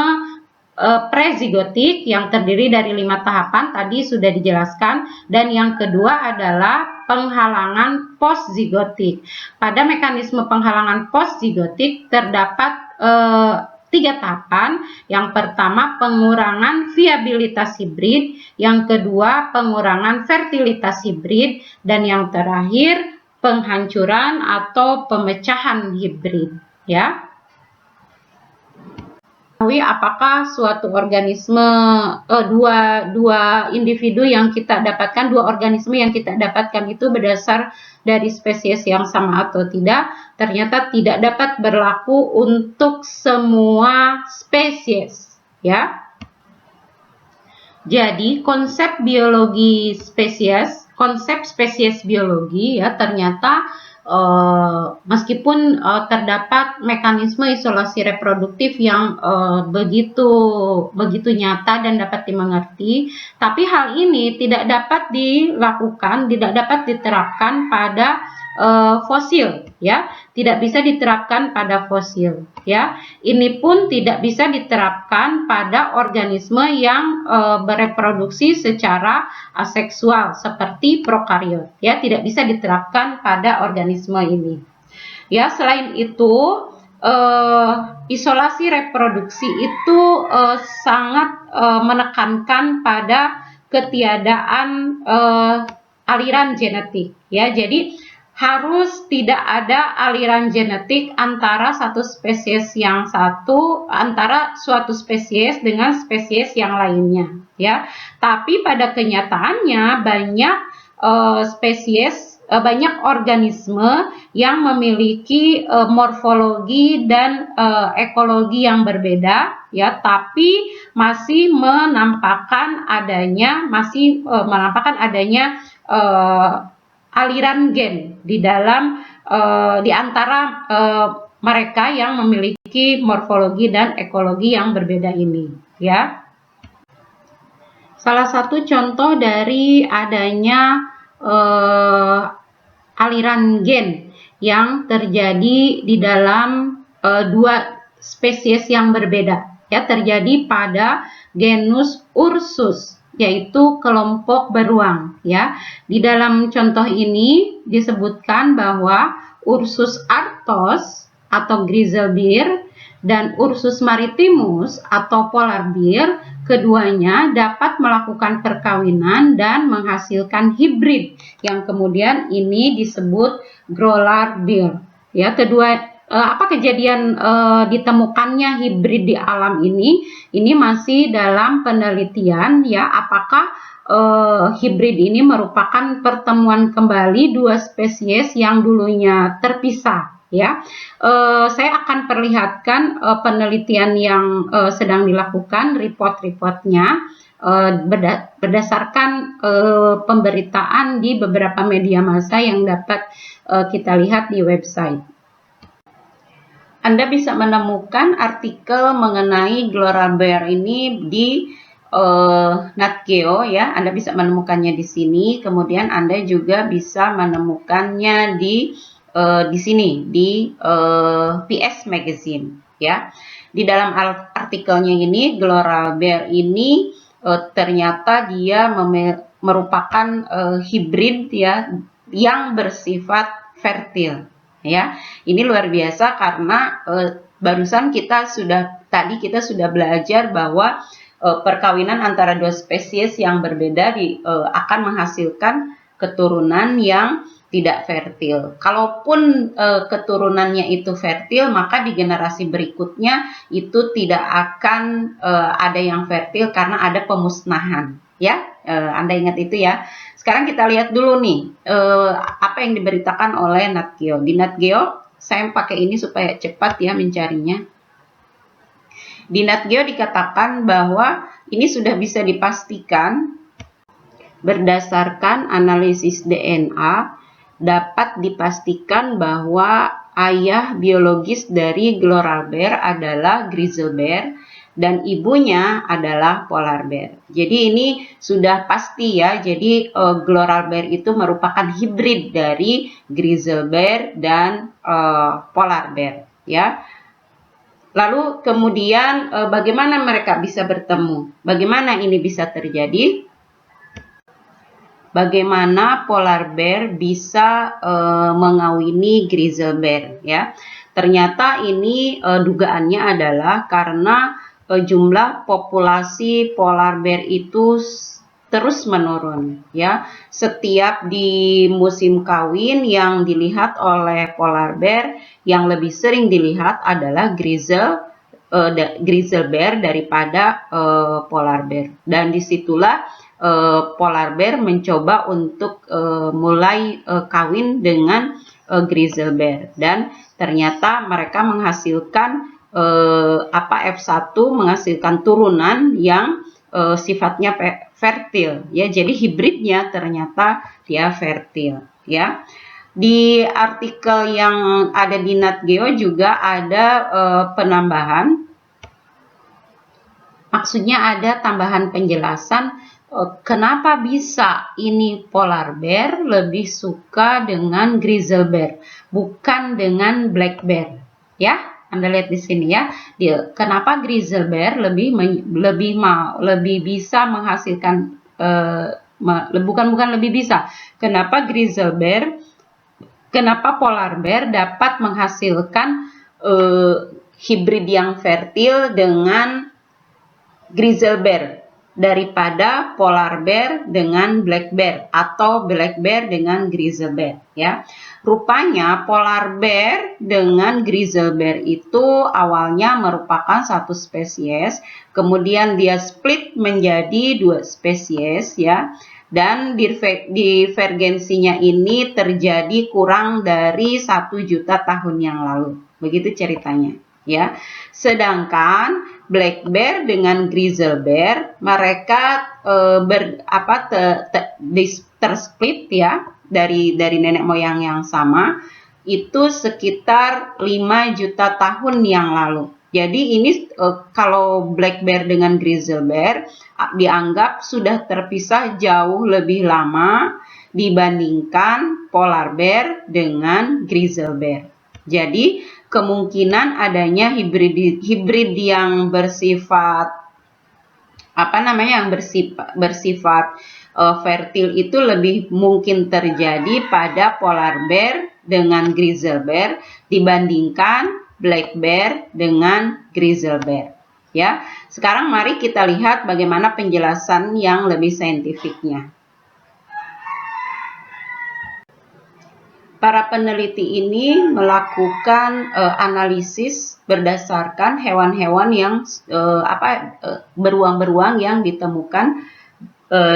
S1: prezigotik yang terdiri dari 5 tahapan, tadi sudah dijelaskan, dan yang kedua adalah penghalangan postzigotik. Pada mekanisme penghalangan postzigotik terdapat 3 tahapan. Yang pertama pengurangan viabilitas hibrid, yang kedua pengurangan fertilitas hibrid, dan yang terakhir penghancuran atau pemecahan hibrid, ya. Apakah suatu organisme dua individu yang kita dapatkan, dua organisme yang kita dapatkan itu berdasar dari spesies yang sama atau tidak? Ternyata tidak dapat berlaku untuk semua spesies, ya. Jadi konsep spesies biologi, ya, ternyata meskipun terdapat mekanisme isolasi reproduktif yang begitu nyata dan dapat dimengerti, tapi hal ini tidak dapat dilakukan, tidak dapat diterapkan pada fosil, ya, tidak bisa diterapkan pada fosil, ya. Ini pun tidak bisa diterapkan pada organisme yang bereproduksi secara aseksual seperti prokariot, ya, tidak bisa diterapkan pada organisme ini, ya. Selain itu isolasi reproduksi itu sangat menekankan pada ketiadaan aliran genetik, ya. Jadi harus tidak ada aliran genetik antara suatu spesies dengan spesies yang lainnya, ya. Tapi pada kenyataannya banyak organisme yang memiliki morfologi dan ekologi yang berbeda, ya, tapi masih menampakkan adanya aliran gen di antara mereka yang memiliki morfologi dan ekologi yang berbeda ini, ya. Salah satu contoh dari adanya aliran gen yang terjadi di dalam dua spesies yang berbeda, ya, terjadi pada genus Ursus, yaitu kelompok beruang, ya. Di dalam contoh ini disebutkan bahwa Ursus arctos atau grizzly bear dan Ursus maritimus atau polar bear, keduanya dapat melakukan perkawinan dan menghasilkan hibrid yang kemudian ini disebut growler bear, ya. Kejadian ditemukannya hibrid di alam ini masih dalam penelitian, ya. Apakah hibrid ini merupakan pertemuan kembali dua spesies yang dulunya terpisah, ya. Saya akan perlihatkan penelitian yang sedang dilakukan, report-reportnya berdasarkan pemberitaan di beberapa media massa yang dapat kita lihat di website. Anda bisa menemukan artikel mengenai Growler bear ini di Nat Geo, ya. Anda bisa menemukannya di sini. Kemudian Anda juga bisa menemukannya di sini di PS Magazine, ya. Di dalam artikelnya ini, Growler bear ini ternyata dia merupakan hibrid, ya, yang bersifat fertil. Ya, ini luar biasa karena barusan kita sudah belajar bahwa perkawinan antara dua spesies yang berbeda akan menghasilkan keturunan yang tidak fertil. Kalaupun keturunannya itu fertil, maka di generasi berikutnya itu tidak akan ada yang fertil karena ada pemusnahan, ya. Anda ingat itu, ya. Sekarang kita lihat dulu nih apa yang diberitakan oleh Nat Geo. Di Nat Geo, saya pakai ini supaya cepat, ya, mencarinya. Di Nat Geo dikatakan bahwa ini sudah bisa dipastikan berdasarkan analisis DNA, dapat dipastikan bahwa ayah biologis dari Growler bear adalah grizzly bear dan ibunya adalah polar bear. Jadi ini sudah pasti, ya. Jadi Growler bear itu merupakan hibrid dari grizzly bear dan polar bear, ya. Lalu kemudian bagaimana mereka bisa bertemu? Bagaimana ini bisa terjadi? Bagaimana polar bear bisa mengawini grizzly bear, ya. Ternyata ini dugaannya adalah karena jumlah populasi polar bear itu terus menurun, ya. Setiap di musim kawin yang dilihat oleh polar bear, yang lebih sering dilihat adalah grizzly bear daripada polar bear. Dan disitulah polar bear mencoba untuk mulai kawin dengan grizzly bear, dan ternyata mereka menghasilkan F1 menghasilkan turunan yang sifatnya fertil, ya. Jadi hibridnya ternyata dia fertil, ya. Di artikel yang ada di Nat Geo juga ada penambahan, maksudnya ada tambahan penjelasan kenapa bisa ini polar bear lebih suka dengan grizzly bear, bukan dengan black bear, ya. Anda lihat di sini, ya. Kenapa grizzly bear lebih bisa menghasilkan kenapa polar bear dapat menghasilkan hibrid yang fertil dengan grizzly bear daripada polar bear dengan black bear atau black bear dengan grizzly bear, ya. Rupanya polar bear dengan grizzle bear itu awalnya merupakan satu spesies, kemudian dia split menjadi 2 spesies ya. Dan divergensinya ini terjadi kurang dari 1 juta tahun yang lalu. Begitu ceritanya ya. Sedangkan black bear dengan grizzle bear mereka tersplit ya dari nenek moyang yang sama itu sekitar 5 juta tahun yang lalu. Jadi ini kalau black bear dengan grizzle bear dianggap sudah terpisah jauh lebih lama dibandingkan polar bear dengan grizzle bear. Jadi kemungkinan adanya hibrid yang bersifat fertil itu lebih mungkin terjadi pada polar bear dengan grizzle bear dibandingkan black bear dengan grizzle bear. Ya, sekarang mari kita lihat bagaimana penjelasan yang lebih saintifiknya. Para peneliti ini melakukan analisis berdasarkan hewan-hewan yang beruang-beruang yang ditemukan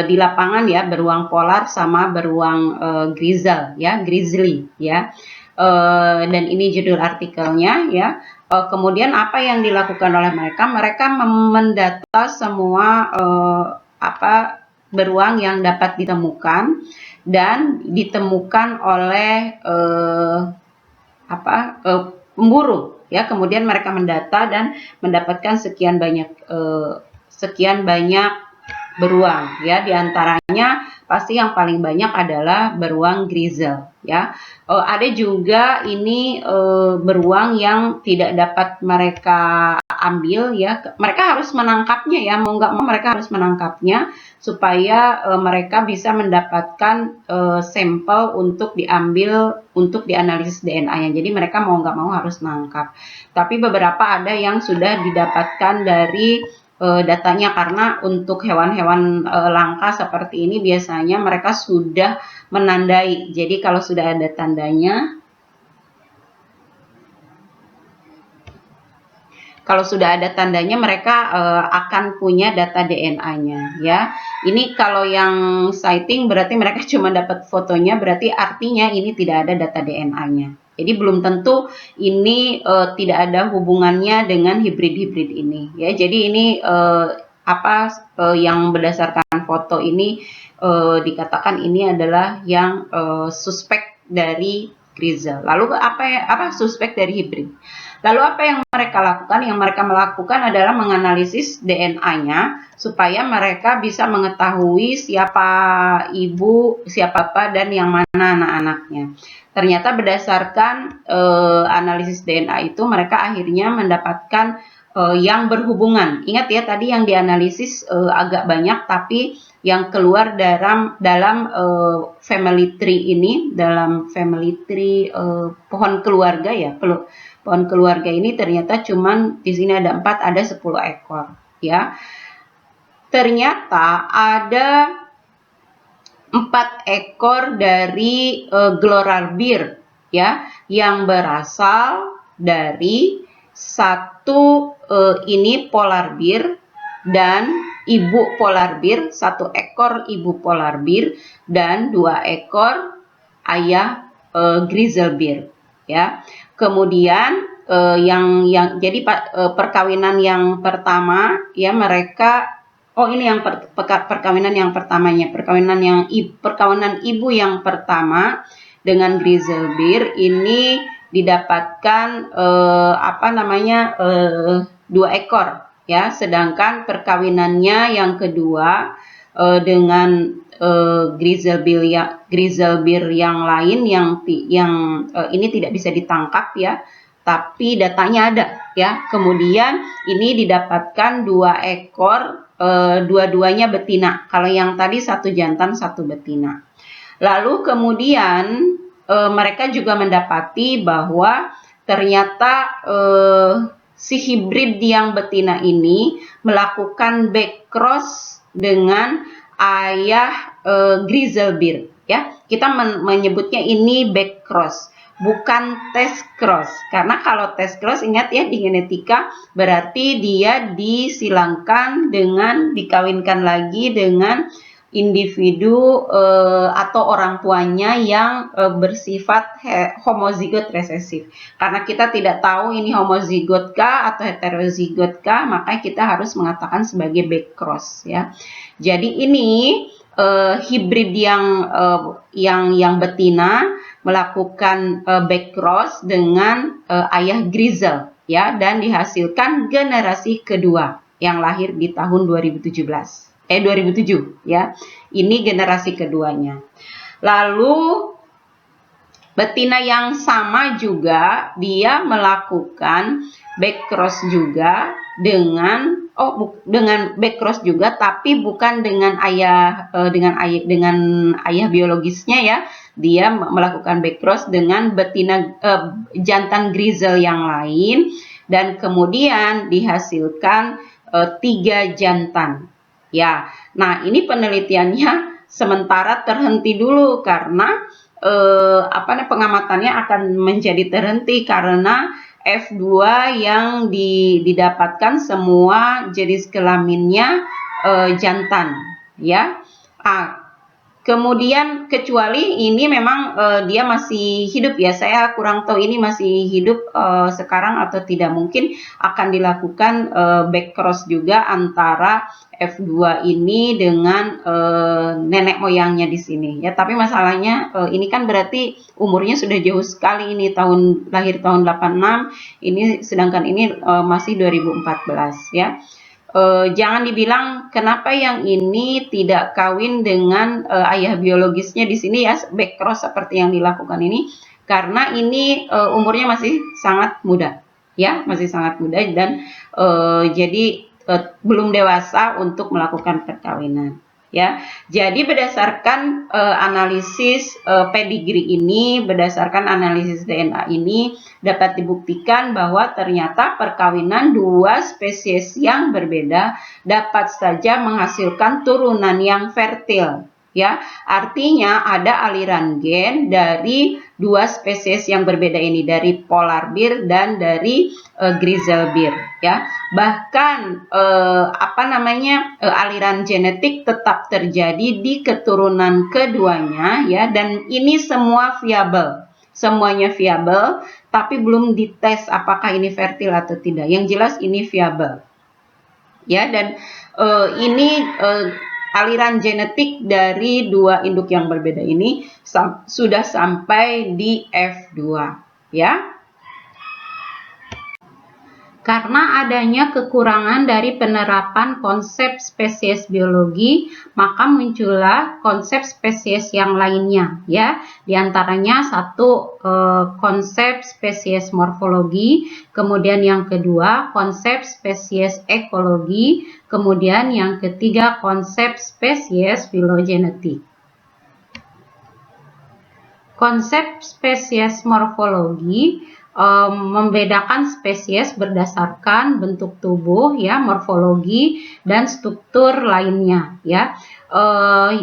S1: di lapangan ya, beruang polar sama beruang grizzly ya. Dan ini judul artikelnya ya. Kemudian apa yang dilakukan oleh mereka? Mereka mendata semua beruang yang dapat ditemukan dan ditemukan oleh pemburu ya. Kemudian mereka mendata dan mendapatkan sekian banyak beruang ya, diantaranya pasti yang paling banyak adalah beruang grizzle ya. Ada juga ini beruang yang tidak dapat mereka ambil ya, mereka harus menangkapnya ya, mau nggak mau mereka harus menangkapnya supaya mereka bisa mendapatkan sampel untuk diambil untuk dianalisis DNA-nya. Jadi mereka mau nggak mau harus menangkap. Tapi beberapa ada yang sudah didapatkan dari datanya, karena untuk hewan-hewan langka seperti ini biasanya mereka sudah menandai. Jadi kalau sudah ada tandanya, mereka akan punya data DNA-nya ya. Ini kalau yang sighting berarti mereka cuma dapat fotonya, berarti artinya ini tidak ada data DNA-nya. Jadi belum tentu ini tidak ada hubungannya dengan hibrid-hibrid ini ya. Jadi ini yang berdasarkan foto ini dikatakan ini adalah yang suspek dari grizzle. Lalu apa suspek dari hibrid? Lalu apa yang mereka lakukan? Yang mereka melakukan adalah menganalisis DNA-nya supaya mereka bisa mengetahui siapa ibu, siapa bapak, dan yang mana anak-anaknya. Ternyata berdasarkan analisis DNA itu mereka akhirnya mendapatkan yang berhubungan. Ingat ya, tadi yang dianalisis agak banyak, tapi yang keluar dalam family tree ini, dalam family tree pohon keluarga ya, pohon keluarga ini ternyata cuman di sini ada 4, ada 10 ekor ya. Ternyata ada 4 ekor dari Glorar bear ya, yang berasal dari satu ini polar bear dan ibu polar bear, 1 ekor ibu polar bear dan 2 ekor ayah grizzle bear ya. Kemudian jadi perkawinan yang pertama ya, mereka ini yang perkawinan yang pertamanya, perkawinan ibu yang pertama dengan grizzle bear ini didapatkan 2 ekor ya, sedangkan perkawinannya yang kedua dengan grizzle bear yang lain yang ini tidak bisa ditangkap ya, tapi datanya ada ya. Kemudian ini didapatkan 2 ekor, dua-duanya betina. Kalau yang tadi 1 jantan 1 betina. Lalu kemudian mereka juga mendapati bahwa ternyata si hibrid yang betina ini melakukan backcross dengan ayah grizzle bear ya. Kita menyebutnya ini back cross, bukan test cross. Karena kalau test cross, ingat ya, di genetika berarti dia disilangkan dengan dikawinkan lagi dengan individu atau orang tuanya yang bersifat homozigot resesif. Karena kita tidak tahu ini homozigot kah atau heterozigot kah, maka kita harus mengatakan sebagai back cross, ya. Jadi ini hibrid yang betina melakukan back cross dengan ayah Grizel, ya, dan dihasilkan generasi kedua yang lahir di tahun 2007 ya. Ini generasi keduanya. Lalu betina yang sama juga dia melakukan back cross juga dengan back cross juga, tapi bukan dengan ayah biologisnya, ya. Dia melakukan back cross dengan betina jantan Grizel yang lain, dan kemudian dihasilkan 3 jantan. Ya, nah ini penelitiannya sementara terhenti dulu karena pengamatannya akan menjadi terhenti karena F2 yang didapatkan semua jenis kelaminnya jantan, ya. Kemudian kecuali ini memang dia masih hidup, ya, saya kurang tahu ini masih hidup sekarang atau tidak. Mungkin akan dilakukan back cross juga antara F2 ini dengan nenek moyangnya di sini, ya. Tapi masalahnya ini kan berarti umurnya sudah jauh sekali, ini lahir tahun 86, ini sedangkan ini masih 2014, ya. Jangan dibilang kenapa yang ini tidak kawin dengan ayah biologisnya di sini, ya, back cross seperti yang dilakukan ini, karena ini umurnya masih sangat muda, ya, masih sangat muda, dan jadi belum dewasa untuk melakukan perkawinan, ya. Jadi berdasarkan analisis pedigree ini, berdasarkan analisis DNA ini, dapat dibuktikan bahwa ternyata perkawinan 2 spesies yang berbeda dapat saja menghasilkan turunan yang fertil, ya. Artinya ada aliran gen dari 2 spesies yang berbeda ini, dari polar bear dan dari grizzle bear, ya. Bahkan aliran genetik tetap terjadi di keturunan keduanya, ya, dan ini semua viabel. Semuanya viabel, tapi belum dites apakah ini fertil atau tidak. Yang jelas ini viabel, ya. Dan ini aliran genetik dari 2 induk yang berbeda ini sudah sampai di F2, ya. Karena adanya kekurangan dari penerapan konsep spesies biologi, maka muncullah konsep spesies yang lainnya, ya. Di antaranya satu konsep spesies morfologi, kemudian yang kedua konsep spesies ekologi, kemudian yang ketiga konsep spesies filogenetik. Konsep spesies morfologi membedakan spesies berdasarkan bentuk tubuh, ya, morfologi dan struktur lainnya, ya.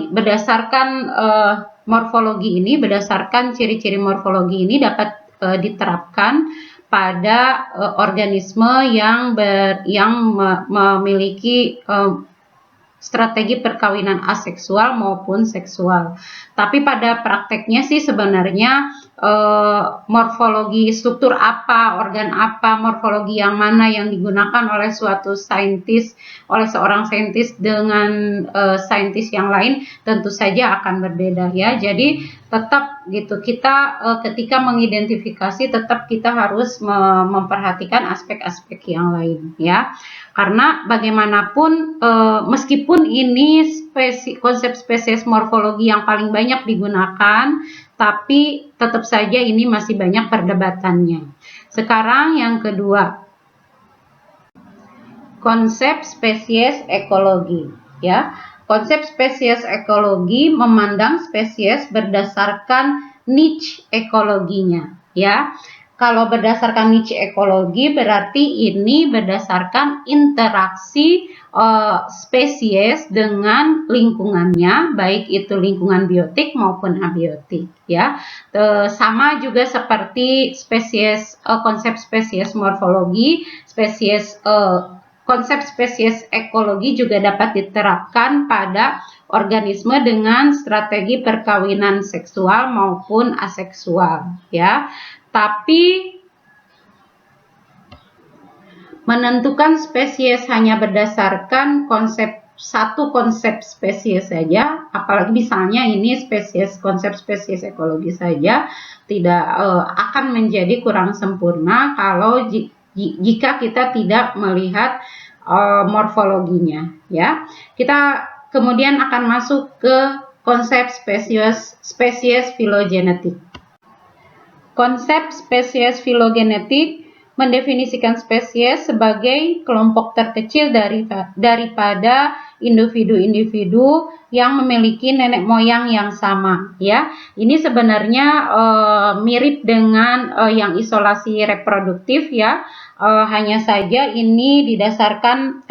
S1: Berdasarkan morfologi ini, berdasarkan ciri-ciri morfologi ini dapat diterapkan pada organisme yang memiliki strategi perkawinan aseksual maupun seksual. Tapi pada prakteknya sih sebenarnya morfologi struktur apa, organ apa, morfologi yang mana yang digunakan oleh seorang saintis dengan saintis yang lain tentu saja akan berbeda, ya. Jadi tetap gitu, kita ketika mengidentifikasi tetap kita harus memperhatikan aspek-aspek yang lain, ya. Karena bagaimanapun meskipun ini konsep spesies morfologi yang paling banyak digunakan, tapi tetap saja ini masih banyak perdebatannya. Sekarang yang kedua, konsep spesies ekologi, ya. Konsep spesies ekologi memandang spesies berdasarkan niche ekologinya, ya. Kalau berdasarkan niche ekologi berarti ini berdasarkan interaksi spesies dengan lingkungannya, baik itu lingkungan biotik maupun abiotik, ya. Sama juga seperti spesies konsep spesies morfologi, konsep spesies ekologi juga dapat diterapkan pada organisme dengan strategi perkawinan seksual maupun aseksual, ya. Tapi menentukan spesies hanya berdasarkan satu konsep spesies saja, apalagi misalnya ini konsep spesies ekologi saja, tidak akan menjadi kurang sempurna kalau jika kita tidak melihat morfologinya, ya. Kita kemudian akan masuk ke konsep spesies filogenetik. Konsep spesies filogenetik mendefinisikan spesies sebagai kelompok terkecil daripada individu-individu yang memiliki nenek moyang yang sama, ya. Ini sebenarnya mirip dengan yang isolasi reproduktif, ya. Hanya saja ini didasarkan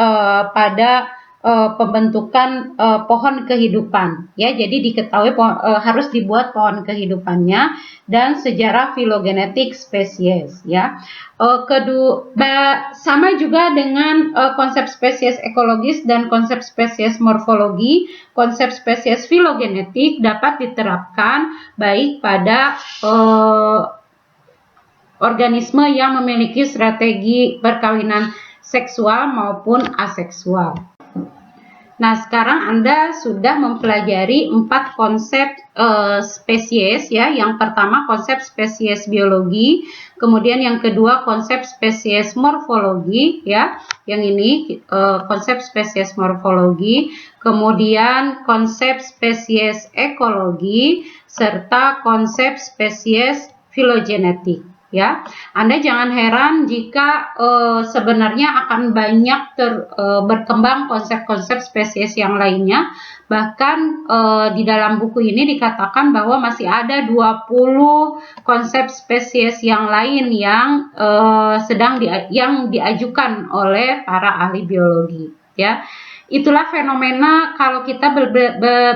S1: pada pembentukan pohon kehidupan, ya. Jadi diketahui harus dibuat pohon kehidupannya dan sejarah filogenetik spesies, ya. Sama juga dengan konsep spesies ekologis dan konsep spesies morfologi, konsep spesies filogenetik dapat diterapkan baik pada organisme yang memiliki strategi perkawinan seksual maupun aseksual. Nah, sekarang Anda sudah mempelajari 4 konsep spesies, ya. Yang pertama konsep spesies biologi, kemudian yang kedua konsep spesies morfologi, ya. Yang ini konsep spesies morfologi, kemudian konsep spesies ekologi, serta konsep spesies filogenetik, ya. Anda jangan heran jika sebenarnya akan banyak berkembang konsep-konsep spesies yang lainnya. Bahkan di dalam buku ini dikatakan bahwa masih ada 20 konsep spesies yang lain yang yang diajukan oleh para ahli biologi, ya. Itulah fenomena kalau kita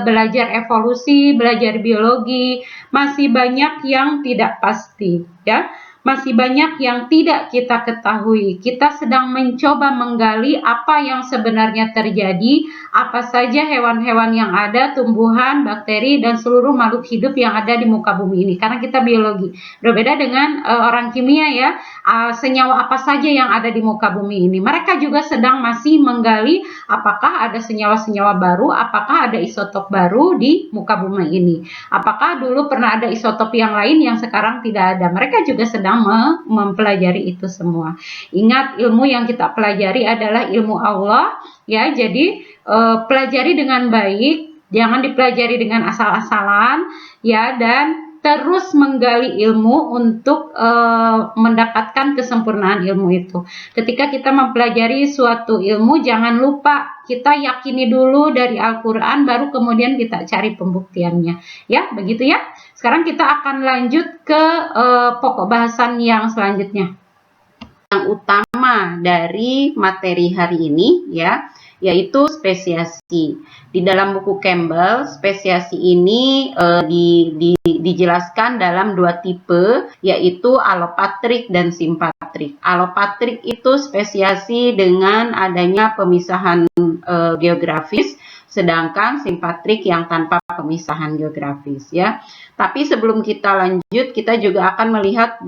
S1: belajar evolusi, belajar biologi, masih banyak yang tidak pasti, ya. Masih banyak yang tidak kita ketahui. Kita sedang mencoba menggali apa yang sebenarnya terjadi, apa saja hewan-hewan yang ada, tumbuhan, bakteri, dan seluruh makhluk hidup yang ada di muka bumi ini. Karena kita biologi. Berbeda dengan orang kimia, ya. Senyawa apa saja yang ada di muka bumi ini. Mereka juga sedang masih menggali apakah ada senyawa-senyawa baru, apakah ada isotop baru di muka bumi ini. Apakah dulu pernah ada isotop yang lain yang sekarang tidak ada. Mereka juga sedang mempelajari itu semua. Ingat, ilmu yang kita pelajari adalah ilmu Allah, ya. Jadi pelajari dengan baik, jangan dipelajari dengan asal-asalan, ya, dan terus menggali ilmu untuk mendapatkan kesempurnaan ilmu itu. Ketika kita mempelajari suatu ilmu, jangan lupa kita yakini dulu dari Al-Quran, baru kemudian kita cari pembuktiannya, ya. Begitu, ya. Sekarang kita akan lanjut ke pokok bahasan yang selanjutnya. Yang utama dari materi hari ini, ya, yaitu spesiasi. Di dalam buku Campbell, spesiasi ini dijelaskan dalam 2 tipe, yaitu alopatrik dan simpatrik. Alopatrik itu spesiasi dengan adanya pemisahan geografis, sedangkan simpatrik yang tanpa pemisahan geografis, ya. Tapi sebelum kita lanjut, kita juga akan melihat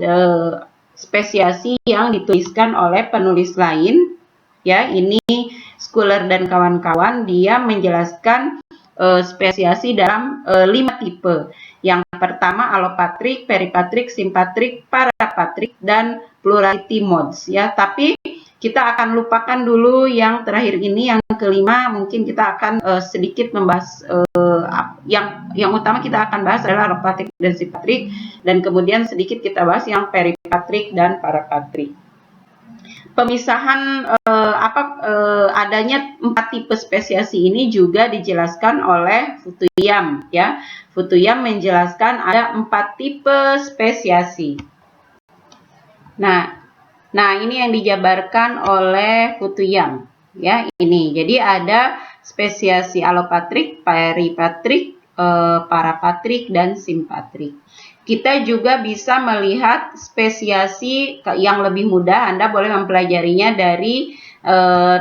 S1: spesiasi yang dituliskan oleh penulis lain, ya. Ini Schuler dan kawan-kawan, dia menjelaskan spesiasi dalam 5 tipe. Yang pertama alopatrik, peripatrik, simpatrik, parapatrik, dan plurality modes, ya. Tapi kita akan lupakan dulu yang terakhir ini, yang kelima. Mungkin kita akan sedikit membahas yang utama kita akan bahas adalah alopatrik dan simpatrik, dan kemudian sedikit kita bahas yang peripatrik dan parapatrik. Pemisahan adanya 4 tipe spesiasi ini juga dijelaskan oleh Fukuyama, ya. Fukuyama menjelaskan ada 4 tipe spesiasi. Nah, ini yang dijabarkan oleh Fukuyama, ya ini. Jadi ada spesiasi alopatrik, peripatrik, parapatrik, dan simpatrik. Kita juga bisa melihat spesiasi yang lebih mudah. Anda boleh mempelajarinya dari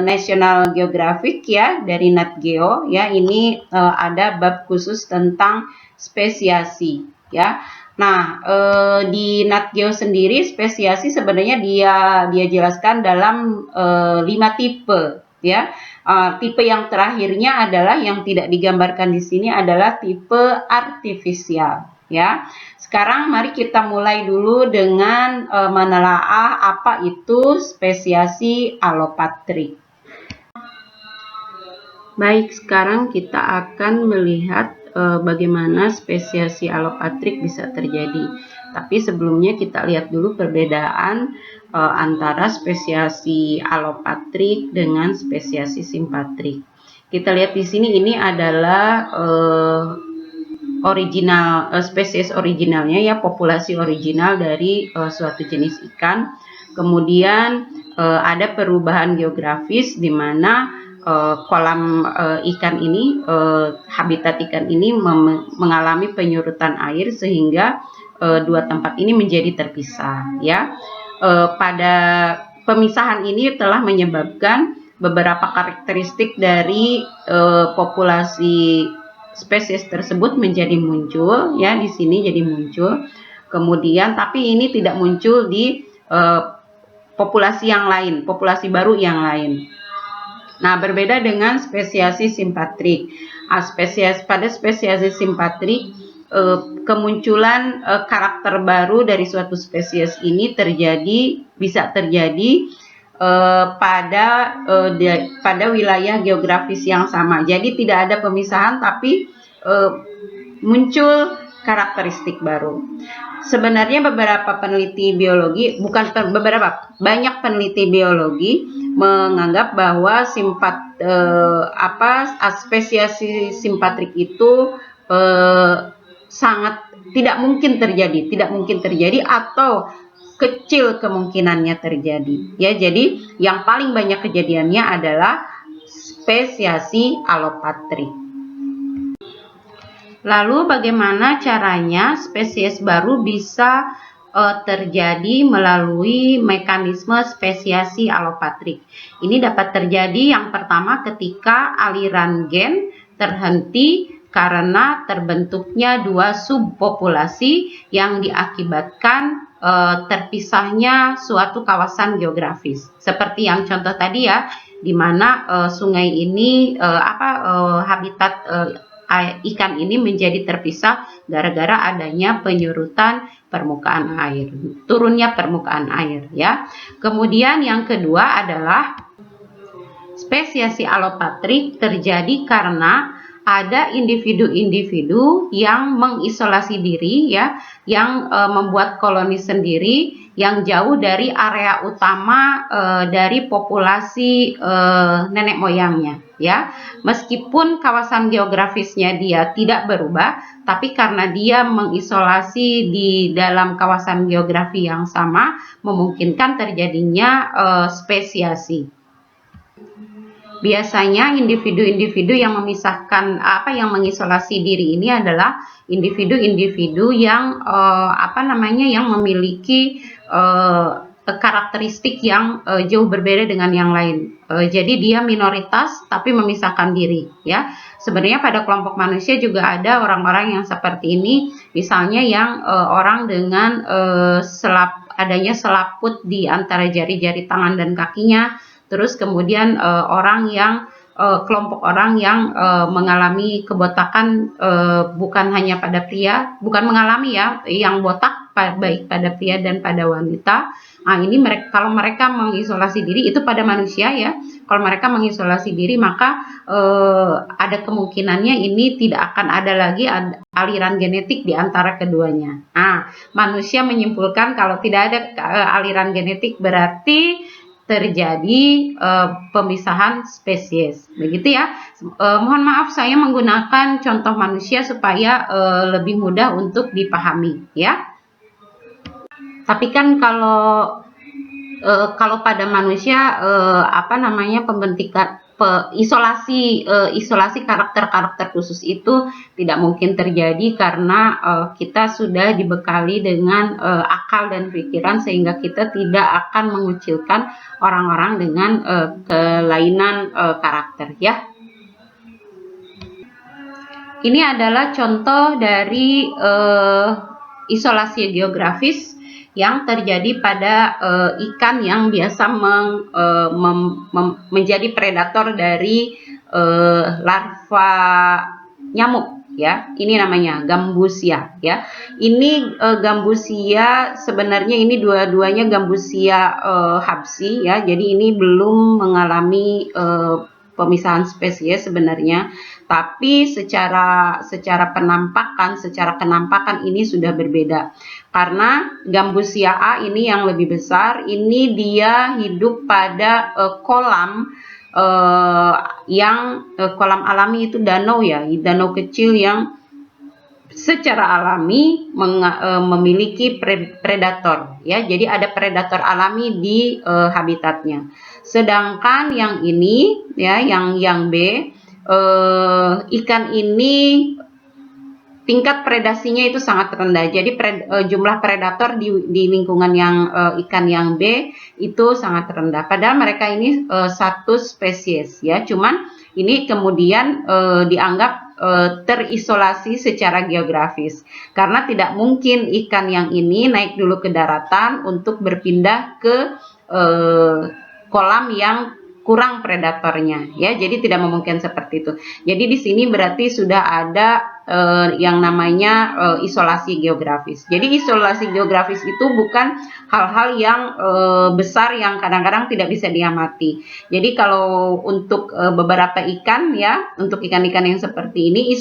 S1: National Geographic ya, dari Nat Geo ya. Ini ada bab khusus tentang spesiasi ya. Nah, di Nat Geo sendiri spesiasi sebenarnya dia jelaskan dalam 5 tipe ya. Tipe yang terakhirnya adalah yang tidak digambarkan di sini adalah tipe artifisial ya. Sekarang mari kita mulai dulu dengan menelaah apa itu spesiasi alopatrik. Baik, sekarang kita akan melihat bagaimana spesiasi alopatrik bisa terjadi. Tapi sebelumnya kita lihat dulu perbedaan antara spesiasi alopatrik dengan spesiasi simpatrik. Kita lihat di sini ini adalah spesies originalnya ya, populasi original dari suatu jenis ikan. Kemudian ada perubahan geografis di mana kolam ikan ini, habitat ikan ini mengalami penyurutan air sehingga dua tempat ini menjadi terpisah ya. Pada pemisahan ini telah menyebabkan beberapa karakteristik dari populasi spesies tersebut menjadi muncul ya, di sini jadi muncul. Kemudian tapi ini tidak muncul di populasi yang lain, populasi baru yang lain. Nah, berbeda dengan spesiasi simpatrik. Pada spesiasi simpatrik kemunculan karakter baru dari suatu spesies ini bisa terjadi pada wilayah geografis yang sama. Jadi tidak ada pemisahan tapi muncul karakteristik baru. Sebenarnya banyak peneliti biologi menganggap bahwa spesiasi simpatrik itu sangat tidak mungkin terjadi atau kecil kemungkinannya terjadi ya. Jadi yang paling banyak kejadiannya adalah spesiasi alopatrik. Lalu bagaimana caranya spesies baru bisa terjadi melalui mekanisme spesiasi alopatrik? Ini dapat terjadi yang pertama ketika aliran gen terhenti karena terbentuknya dua subpopulasi yang diakibatkan terpisahnya suatu kawasan geografis. Seperti yang contoh tadi ya, di mana sungai ini habitat ikan ini menjadi terpisah gara-gara adanya penyurutan permukaan air, turunnya permukaan air ya. Kemudian yang kedua adalah spesiasi alopatrik terjadi karena ada individu-individu yang mengisolasi diri ya, yang membuat koloni sendiri yang jauh dari area utama dari populasi nenek moyangnya ya. Meskipun kawasan geografisnya dia tidak berubah, tapi karena dia mengisolasi di dalam kawasan geografi yang sama memungkinkan terjadinya spesiasi. Biasanya individu-individu yang mengisolasi diri ini adalah individu-individu yang yang memiliki karakteristik yang jauh berbeda dengan yang lain. Jadi dia minoritas tapi memisahkan diri ya. Sebenarnya pada kelompok manusia juga ada orang-orang yang seperti ini, misalnya yang orang dengan adanya selaput di antara jari-jari tangan dan kakinya. Terus kemudian kelompok orang yang mengalami kebotakan bukan hanya pada pria, bukan mengalami ya, yang botak baik pada pria dan pada wanita. Nah, ini kalau mereka mengisolasi diri itu pada manusia ya. Kalau mereka mengisolasi diri maka ada kemungkinannya ini tidak akan ada lagi aliran genetik di antara keduanya. Nah, manusia menyimpulkan kalau tidak ada aliran genetik berarti terjadi pemisahan spesies, begitu ya. Mohon maaf saya menggunakan contoh manusia supaya lebih mudah untuk dipahami ya. Tapi kan kalau pada manusia pembentukan isolasi karakter-karakter khusus itu tidak mungkin terjadi karena kita sudah dibekali dengan akal dan pikiran sehingga kita tidak akan mengucilkan orang-orang dengan kelainan karakter ya. Ini adalah contoh dari isolasi geografis yang terjadi pada ikan yang biasa menjadi predator dari larva nyamuk ya. Ini namanya gambusia ya. Ini gambusia sebenarnya ini dua-duanya gambusia habsi ya. Jadi ini belum mengalami pemisahan spesies sebenarnya, tapi secara kenampakan ini sudah berbeda. Karena gambusia A ini yang lebih besar, ini dia hidup pada kolam kolam alami itu danau ya, danau kecil yang secara alami memiliki predator ya. Jadi ada predator alami di habitatnya. Sedangkan yang ini ya, yang B, ikan ini tingkat predasinya itu sangat rendah. Jadi jumlah predator di lingkungan yang ikan yang B itu sangat rendah. Padahal mereka ini satu spesies ya. Cuman ini kemudian dianggap terisolasi secara geografis karena tidak mungkin ikan yang ini naik dulu ke daratan untuk berpindah ke kolam yang kurang predatornya ya. Jadi tidak memungkinkan seperti itu. Jadi di sini berarti sudah ada yang namanya isolasi geografis. Jadi isolasi geografis itu bukan hal-hal yang besar yang kadang-kadang tidak bisa diamati. Jadi kalau untuk beberapa ikan ya, untuk ikan-ikan yang seperti ini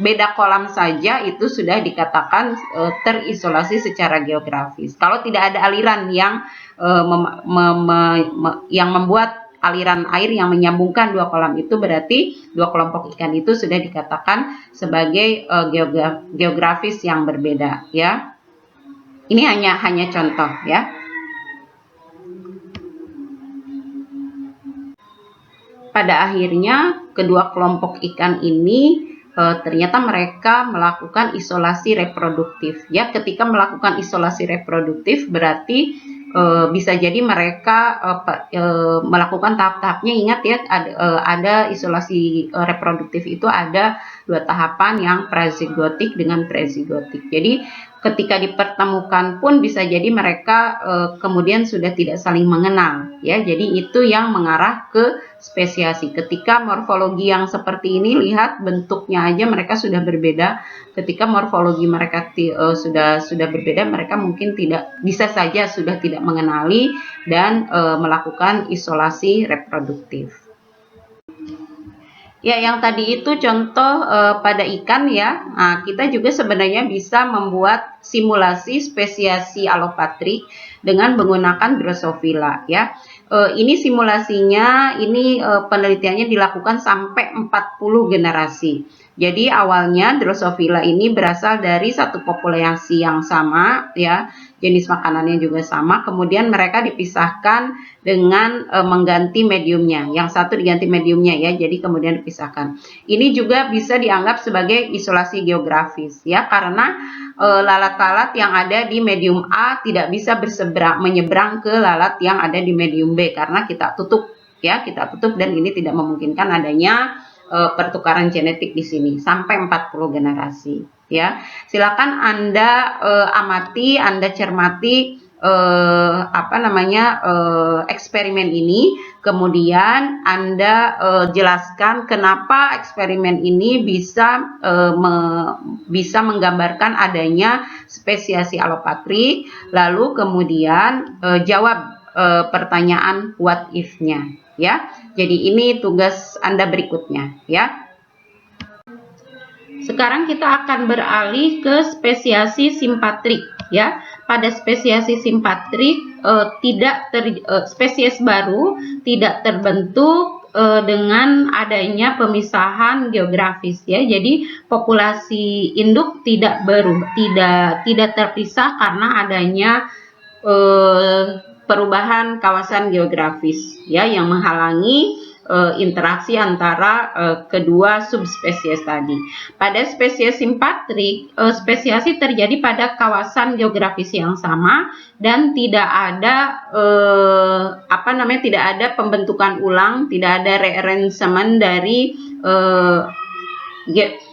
S1: beda kolam saja itu sudah dikatakan terisolasi secara geografis. Kalau tidak ada aliran yang membuat aliran air yang menyambungkan dua kolam itu, berarti dua kelompok ikan itu sudah dikatakan sebagai geografis yang berbeda ya. Ini hanya contoh ya. Pada akhirnya kedua kelompok ikan ini ternyata mereka melakukan isolasi reproduktif ya. Ketika melakukan isolasi reproduktif berarti bisa jadi mereka melakukan tahap-tahapnya. Ingat ya, ada isolasi reproduktif itu ada dua tahapan, yang prazigotik dengan prezigotik. Jadi ketika dipertemukan pun bisa jadi mereka kemudian sudah tidak saling mengenal ya. Jadi itu yang mengarah ke spesiasi. Ketika morfologi yang seperti ini, lihat bentuknya aja mereka sudah berbeda. Ketika morfologi mereka sudah berbeda, mereka mungkin bisa saja sudah tidak mengenali dan melakukan isolasi reproduktif. Ya, yang tadi itu contoh pada ikan ya. Nah, kita juga sebenarnya bisa membuat simulasi spesiasi alopatrik dengan menggunakan Drosophila ya. Ini simulasinya, ini penelitiannya dilakukan sampai 40 generasi. Jadi awalnya Drosophila ini berasal dari satu populasi yang sama ya, jenis makanannya juga sama, kemudian mereka dipisahkan dengan mengganti mediumnya. Yang satu diganti mediumnya ya, jadi kemudian dipisahkan. Ini juga bisa dianggap sebagai isolasi geografis ya, karena lalat-lalat yang ada di medium A tidak bisa menyeberang ke lalat yang ada di medium B karena kita tutup ya, dan ini tidak memungkinkan adanya pertukaran genetik di sini sampai 40 generasi ya. Silakan Anda amati, Anda cermati eksperimen ini, kemudian Anda jelaskan kenapa eksperimen ini bisa menggambarkan adanya spesiasi alopatrik, lalu kemudian jawab pertanyaan what if-nya ya. Jadi ini tugas Anda berikutnya ya. Sekarang kita akan beralih ke spesiasi simpatrik ya. Pada spesiasi simpatrik spesies baru tidak terbentuk dengan adanya pemisahan geografis ya. Jadi populasi induk tidak terpisah karena adanya perubahan kawasan geografis ya yang menghalangi interaksi antara kedua subspesies tadi. Pada spesies simpatrik, spesiasi terjadi pada kawasan geografis yang sama dan tidak ada tidak ada pembentukan ulang, tidak ada rearrangement dari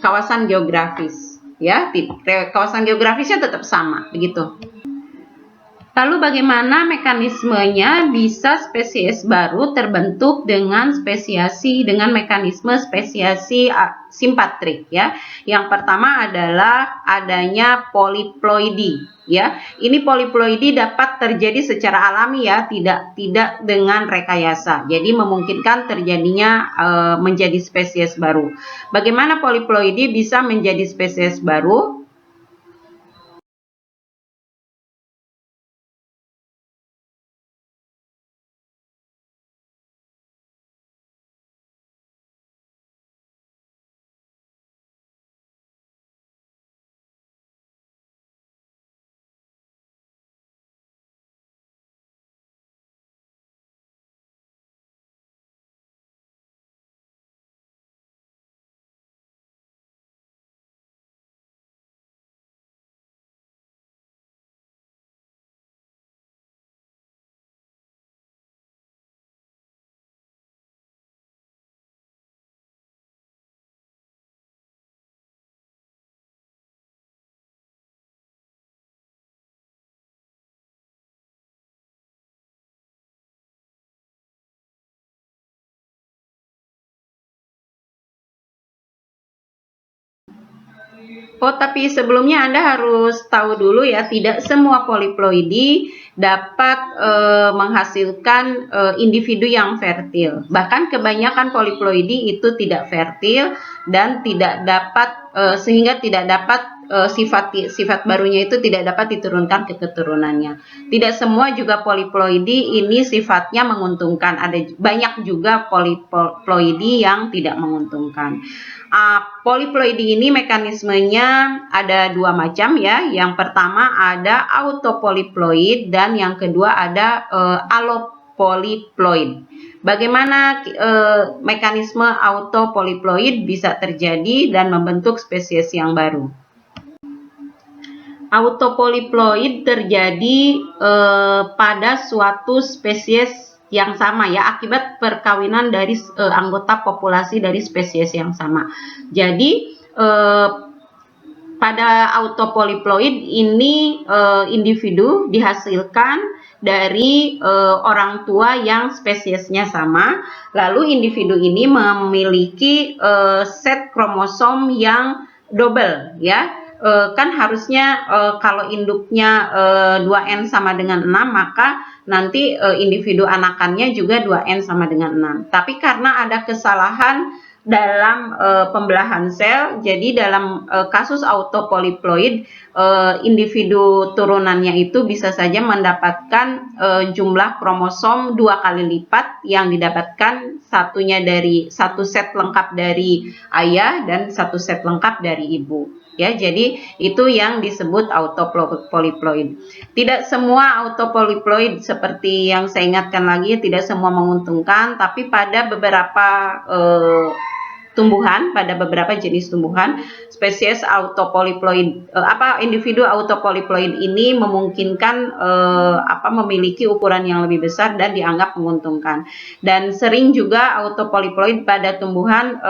S1: kawasan geografis ya. Kawasan geografisnya tetap sama begitu. Lalu bagaimana mekanismenya bisa spesies baru terbentuk dengan mekanisme spesiasi simpatrik ya. Yang pertama adalah adanya poliploidi ya. Ini poliploidi dapat terjadi secara alami ya, tidak dengan rekayasa. Jadi memungkinkan terjadinya menjadi spesies baru. Bagaimana poliploidi bisa menjadi spesies baru? Oh, tapi sebelumnya Anda harus tahu dulu ya, tidak semua poliploidi dapat menghasilkan individu yang fertil. Bahkan kebanyakan poliploidi itu tidak fertil dan tidak dapat sehingga tidak dapat sifat barunya itu tidak dapat diturunkan ke keturunannya. Tidak semua juga poliploidi ini sifatnya menguntungkan. Ada banyak juga poliploidi yang tidak menguntungkan. Poliploidi ini mekanismenya ada dua macam ya. Yang pertama ada autopoliploid dan yang kedua ada allopoliploid. Bagaimana mekanisme autopoliploid bisa terjadi dan membentuk spesies yang baru? Autopoliploid terjadi pada suatu spesies yang sama ya, akibat perkawinan dari anggota populasi dari spesies yang sama. Jadi pada autopoliploid ini individu dihasilkan dari orang tua yang spesiesnya sama, lalu individu ini memiliki set kromosom yang double ya. Kan harusnya kalau induknya 2N sama dengan 6, maka nanti individu anakannya juga 2N sama dengan 6. Tapi karena ada kesalahan dalam pembelahan sel, jadi dalam kasus autopoliploid individu turunannya itu bisa saja mendapatkan jumlah kromosom 2 kali lipat yang didapatkan satu set lengkap dari ayah dan satu set lengkap dari ibu. Ya, jadi itu yang disebut autopoliploid. Tidak semua autopoliploid seperti yang saya ingatkan lagi, tidak semua menguntungkan, tapi pada beberapa pada beberapa jenis tumbuhan, spesies autopoliploid individu autopoliploid ini memungkinkan memiliki ukuran yang lebih besar dan dianggap menguntungkan. Dan sering juga autopoliploid pada tumbuhan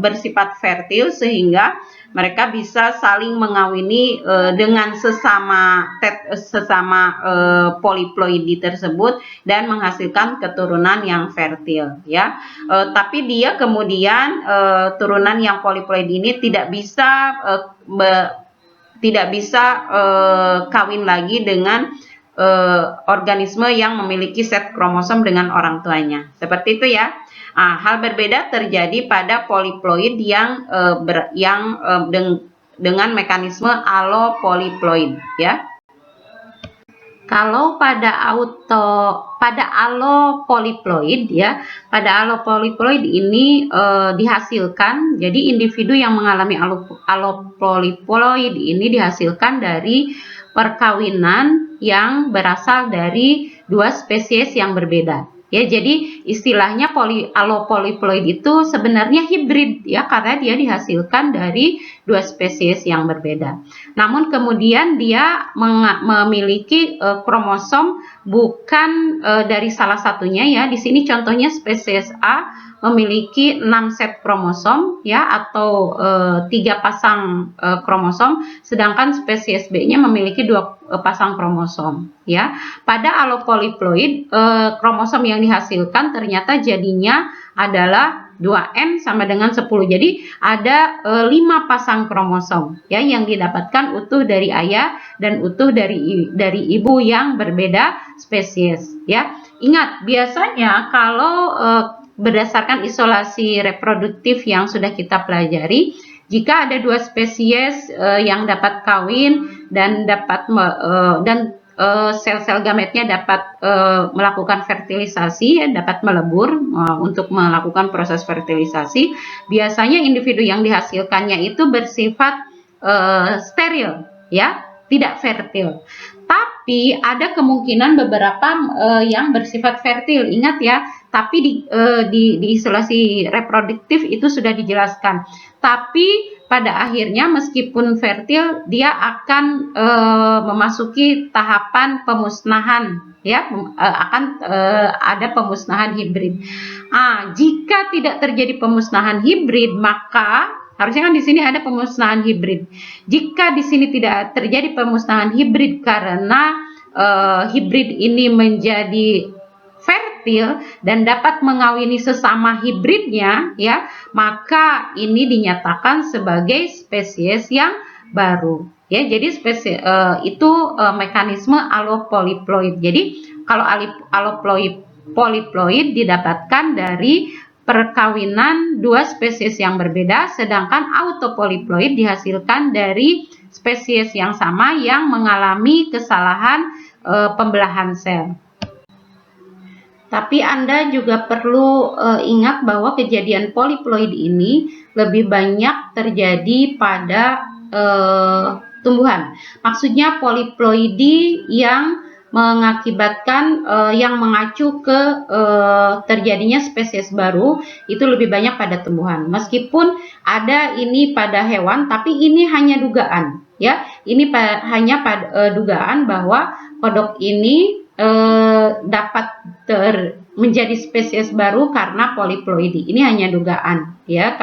S1: bersifat fertil sehingga mereka bisa saling mengawini dengan sesama poliploidi tersebut dan menghasilkan keturunan yang fertil ya. Tapi dia kemudian turunan yang poliploid ini tidak bisa kawin lagi dengan organisme yang memiliki set kromosom dengan orang tuanya. Seperti itu ya. Hal berbeda terjadi pada poliploid yang dengan mekanisme allopoliploid ya. Kalau pada allopoliploid ya, pada allopoliploid ini dihasilkan, jadi individu yang mengalami allopoliploid ini dihasilkan dari perkawinan yang berasal dari dua spesies yang berbeda. Ya, jadi istilahnya allopolyploid itu sebenarnya hibrid ya, karena dia dihasilkan dari dua spesies yang berbeda. Namun kemudian dia memiliki kromosom bukan dari salah satunya ya. Di sini contohnya spesies A memiliki 6 set kromosom ya, atau 3 pasang kromosom, sedangkan spesies B-nya memiliki 2 pasang kromosom ya. Pada allopolyploid kromosom yang dihasilkan ternyata jadinya adalah 2N sama dengan 10. Jadi ada 5 pasang kromosom ya yang didapatkan utuh dari ayah dan utuh dari ibu yang berbeda spesies ya. Ingat, biasanya kalau berdasarkan isolasi reproduktif yang sudah kita pelajari, jika ada dua spesies yang dapat kawin dan sel-sel gametnya dapat melakukan fertilisasi, ya, dapat melebur untuk melakukan proses fertilisasi, biasanya individu yang dihasilkannya itu bersifat steril, ya, tidak fertil. Tapi ada kemungkinan beberapa yang bersifat fertil. Ingat ya, tapi di isolasi reproduktif itu sudah dijelaskan. Tapi pada akhirnya meskipun fertil, dia akan memasuki tahapan pemusnahan, ya, akan ada pemusnahan hibrid. Jika tidak terjadi pemusnahan hibrid, maka harusnya kan di sini ada pemusnahan hibrid. Jika di sini tidak terjadi pemusnahan hibrid karena hibrid ini menjadi fertil dan dapat mengawini sesama hibridnya, ya, maka ini dinyatakan sebagai spesies yang baru. Ya, jadi itu mekanisme allopolyploid. Jadi kalau allopolyploid didapatkan dari perkawinan dua spesies yang berbeda, sedangkan autopolyploid dihasilkan dari spesies yang sama yang mengalami kesalahan pembelahan sel. Tapi Anda juga perlu ingat bahwa kejadian polyploid ini lebih banyak terjadi pada tumbuhan. Maksudnya polyploidi yang mengakibatkan yang mengacu ke terjadinya spesies baru itu lebih banyak pada tumbuhan. Meskipun ada ini pada hewan, tapi ini hanya dugaan, ya. Ini hanya pada dugaan bahwa kodok ini dapat menjadi spesies baru karena polyploidi. Ini hanya dugaan, ya,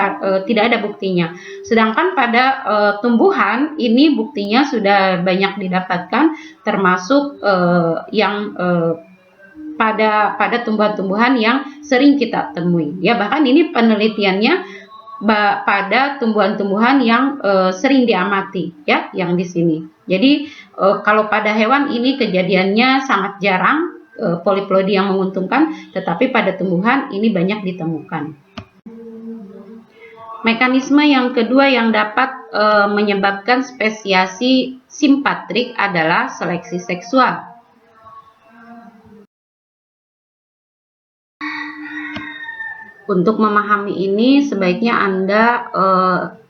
S1: tidak ada buktinya. Sedangkan pada tumbuhan ini buktinya sudah banyak didapatkan, termasuk yang pada tumbuhan-tumbuhan yang sering kita temui. Ya, bahkan ini penelitiannya pada tumbuhan-tumbuhan yang sering diamati, ya, yang di sini. Jadi kalau pada hewan ini kejadiannya sangat jarang polyploidi yang menguntungkan, tetapi pada tumbuhan ini banyak ditemukan. Mekanisme yang kedua yang dapat menyebabkan spesiasi simpatrik adalah seleksi seksual. Untuk memahami ini, sebaiknya Anda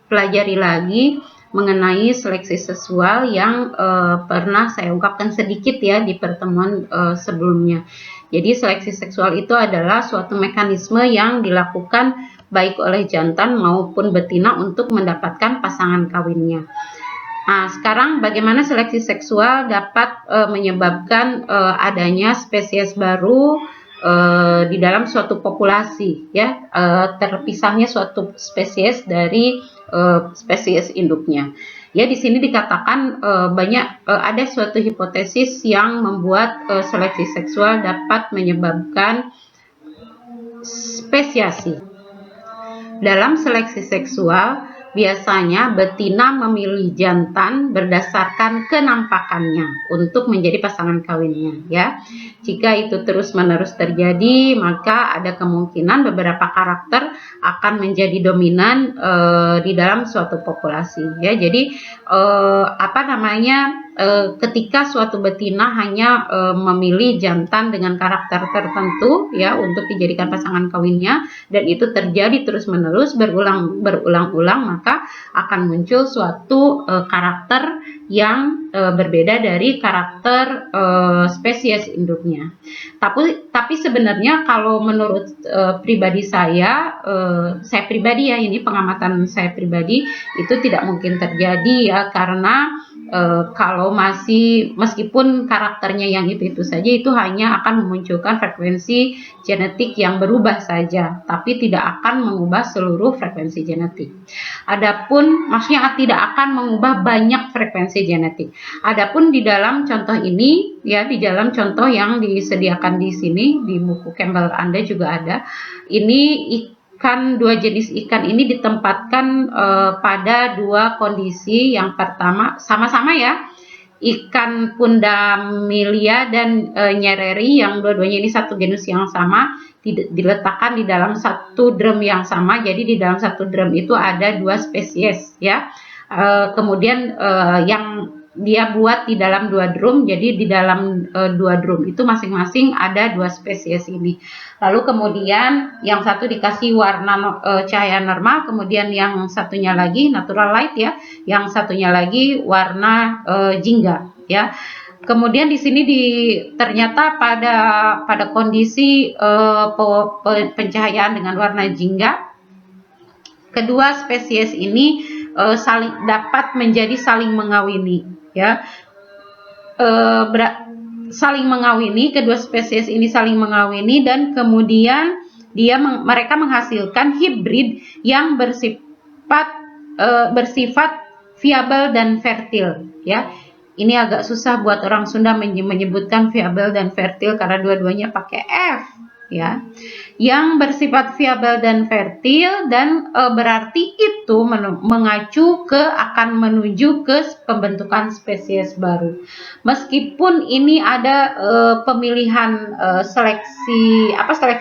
S1: pelajari lagi mengenai seleksi seksual yang pernah saya ungkapkan sedikit ya di pertemuan sebelumnya. Jadi seleksi seksual itu adalah suatu mekanisme yang dilakukan baik oleh jantan maupun betina untuk mendapatkan pasangan kawinnya. Sekarang bagaimana seleksi seksual dapat menyebabkan adanya spesies baru di dalam suatu populasi, ya, terpisahnya suatu spesies dari spesies induknya. Ya, di sini dikatakan ada suatu hipotesis yang membuat seleksi seksual dapat menyebabkan spesiasi. Dalam seleksi seksual, biasanya betina memilih jantan berdasarkan kenampakannya untuk menjadi pasangan kawinnya, ya. Jika itu terus-menerus terjadi, maka ada kemungkinan beberapa karakter akan menjadi dominan di dalam suatu populasi, ya. Jadi ketika suatu betina hanya memilih jantan dengan karakter tertentu ya untuk dijadikan pasangan kawinnya, dan itu terjadi terus-menerus berulang-ulang, maka akan muncul suatu karakter yang berbeda dari karakter spesies induknya. Tapi sebenarnya kalau menurut pribadi saya pribadi ya, ini pengamatan saya pribadi, itu tidak mungkin terjadi ya, karena kalau meskipun karakternya yang itu saja, itu hanya akan memunculkan frekuensi genetik yang berubah saja, tapi tidak akan mengubah seluruh frekuensi genetik. Adapun maksudnya tidak akan mengubah banyak frekuensi genetik. Adapun di dalam contoh ini ya, di dalam contoh yang disediakan di sini di buku Campbell Anda juga ada, ini dua jenis ikan ini ditempatkan pada dua kondisi. Yang pertama sama-sama ya, ikan Pundamilia dan Nyereri, yang dua-duanya ini satu genus yang sama, diletakkan di dalam satu drum yang sama. Jadi di dalam satu drum itu ada dua spesies ya. Kemudian yang dia buat di dalam dua drum, jadi di dalam dua drum itu masing-masing ada dua spesies ini. Lalu kemudian yang satu dikasih warna cahaya normal, kemudian yang satunya lagi natural light ya, yang satunya lagi warna jingga ya. Kemudian di sini ternyata pada kondisi pencahayaan dengan warna jingga, kedua spesies ini dapat menjadi saling mengawini ya, saling mengawini, kedua spesies ini saling mengawini, dan kemudian mereka menghasilkan hibrid yang bersifat viabel dan fertil ya. Ini agak susah buat orang Sunda menyebutkan viabel dan fertil karena dua-duanya pakai F ya, yang bersifat viabel dan fertil, dan berarti itu mengacu akan menuju ke pembentukan spesies baru. Meskipun ini ada pemilihan seleksi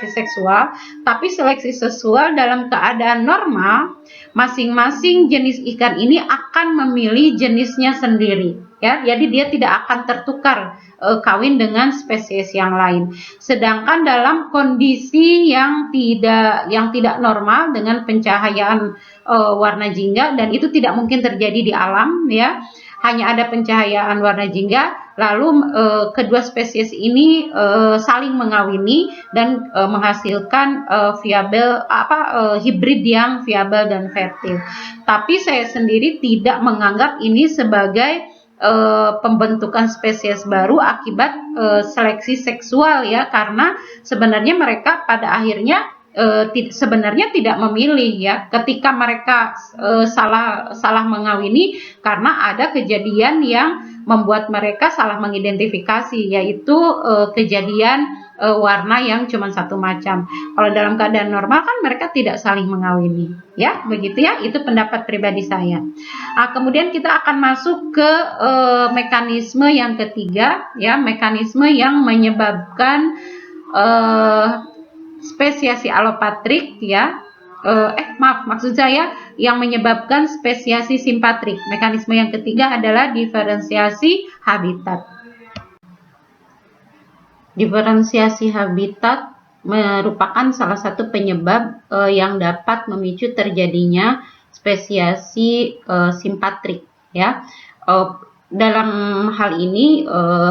S1: seksual, tapi seleksi seksual dalam keadaan normal, masing-masing jenis ikan ini akan memilih jenisnya sendiri ya, jadi dia tidak akan tertukar kawin dengan spesies yang lain. Sedangkan dalam kondisi yang tidak normal dengan pencahayaan warna jingga, dan itu tidak mungkin terjadi di alam ya, hanya ada pencahayaan warna jingga, lalu kedua spesies ini saling mengawini dan menghasilkan hibrid yang viabel dan fertil. Tapi saya sendiri tidak menganggap ini sebagai pembentukan spesies baru akibat seleksi seksual ya, karena sebenarnya mereka pada akhirnya sebenarnya tidak memilih ya, ketika mereka salah mengawini karena ada kejadian yang membuat mereka salah mengidentifikasi, yaitu kejadian warna yang cuma satu macam. Kalau dalam keadaan normal kan mereka tidak saling mengawini ya, begitu ya, itu pendapat pribadi saya. Kemudian kita akan masuk ke mekanisme yang ketiga ya, mekanisme yang menyebabkan spesiasi alopatrik ya, maksud saya yang menyebabkan spesiasi simpatrik. Mekanisme yang ketiga adalah diferensiasi habitat. Diferensiasi habitat merupakan salah satu penyebab yang dapat memicu terjadinya spesiasi simpatrik ya. Dalam hal ini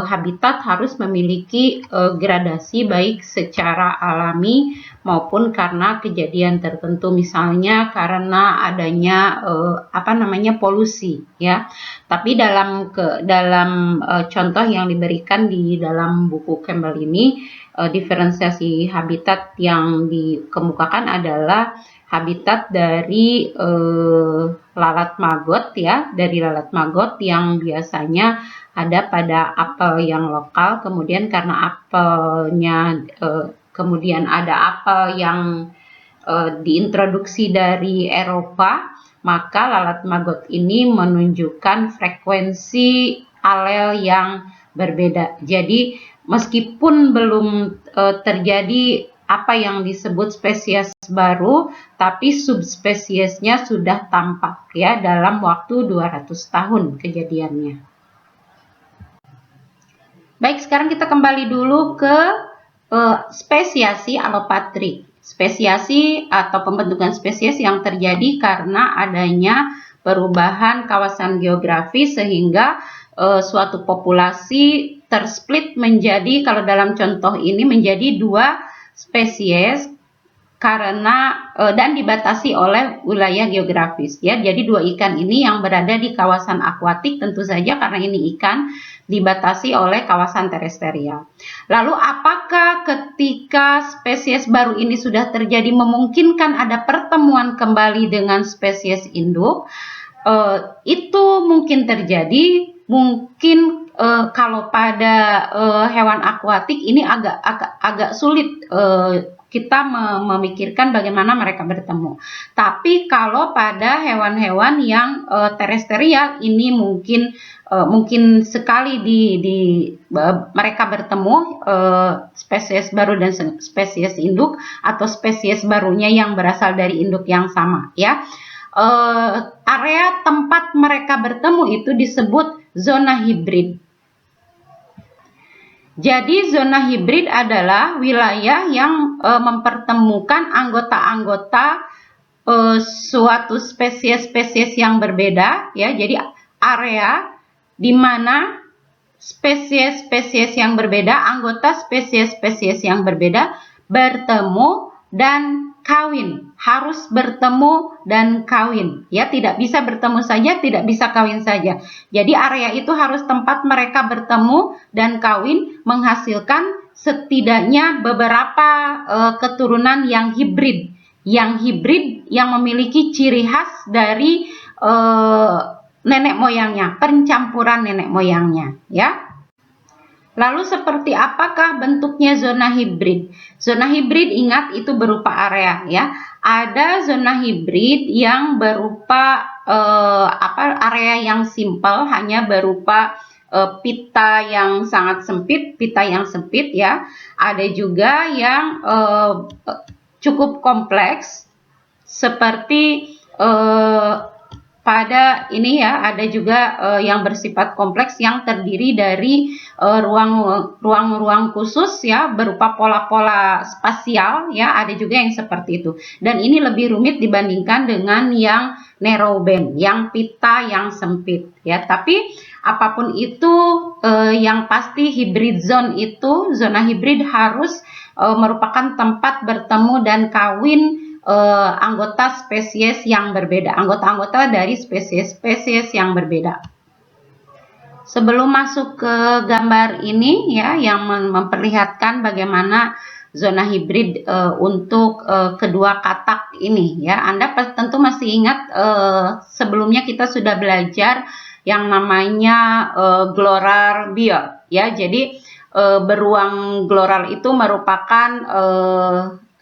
S1: habitat harus memiliki gradasi baik secara alami maupun karena kejadian tertentu, misalnya karena adanya polusi ya. Tapi dalam contoh yang diberikan di dalam buku Campbell ini, diferensiasi habitat yang dikemukakan adalah habitat dari lalat maggot ya, dari lalat maggot yang biasanya ada pada apel yang lokal. Kemudian karena apelnya kemudian ada apel yang diintroduksi dari Eropa, maka lalat maggot ini menunjukkan frekuensi alel yang berbeda. Jadi meskipun belum terjadi apa yang disebut spesies baru, tapi subspesiesnya sudah tampak ya dalam waktu 200 tahun kejadiannya. Baik, sekarang kita kembali dulu ke spesiasi alopatrik. Spesiasi atau pembentukan spesies yang terjadi karena adanya perubahan kawasan geografis sehingga suatu populasi tersplit menjadi, kalau dalam contoh ini, menjadi 2 spesies karena dan dibatasi oleh wilayah geografis, ya. Jadi 2 ikan ini yang berada di kawasan akuatik tentu saja karena ini ikan dibatasi oleh kawasan terestrial. Lalu apakah ketika spesies baru ini sudah terjadi memungkinkan ada pertemuan kembali dengan spesies induk? Itu mungkin terjadi, mungkin kalau pada hewan akuatik ini agak sulit kita memikirkan bagaimana mereka bertemu. Tapi kalau pada hewan-hewan yang terestrial ini mungkin sekali mereka bertemu, spesies baru dan spesies induk atau spesies barunya yang berasal dari induk yang sama, ya. Area tempat mereka bertemu itu disebut zona hibrid. Jadi zona hibrid adalah wilayah yang mempertemukan anggota-anggota suatu spesies-spesies yang berbeda, ya. Jadi area di mana spesies-spesies yang berbeda, anggota spesies-spesies yang berbeda bertemu dan kawin, harus bertemu dan kawin, ya. Tidak bisa bertemu saja, tidak bisa kawin saja. Jadi area itu harus tempat mereka bertemu dan kawin, menghasilkan setidaknya beberapa keturunan yang hibrid yang memiliki ciri khas dari nenek moyangnya, pencampuran nenek moyangnya, ya. Lalu seperti apakah bentuknya zona hibrid? Zona hibrid, ingat, itu berupa area, ya. Ada zona hibrid yang berupa area yang simpel, hanya berupa pita yang sangat sempit, ya. Ada juga yang cukup kompleks, seperti pada ini, ya. Ada juga yang bersifat kompleks yang terdiri dari ruang-ruang khusus, ya, berupa pola-pola spasial, ya. Ada juga yang seperti itu. Dan ini lebih rumit dibandingkan dengan yang narrow band, yang pita yang sempit, ya. Tapi apapun itu, yang pasti hybrid zone itu, zona hibrid harus merupakan tempat bertemu dan kawin anggota spesies yang berbeda, anggota-anggota dari spesies-spesies yang berbeda. Sebelum masuk ke gambar ini, ya, yang memperlihatkan bagaimana zona hibrid untuk kedua katak ini, ya. Anda tentu masih ingat sebelumnya kita sudah belajar yang namanya gloral biot, ya. Jadi beruang gloral itu merupakan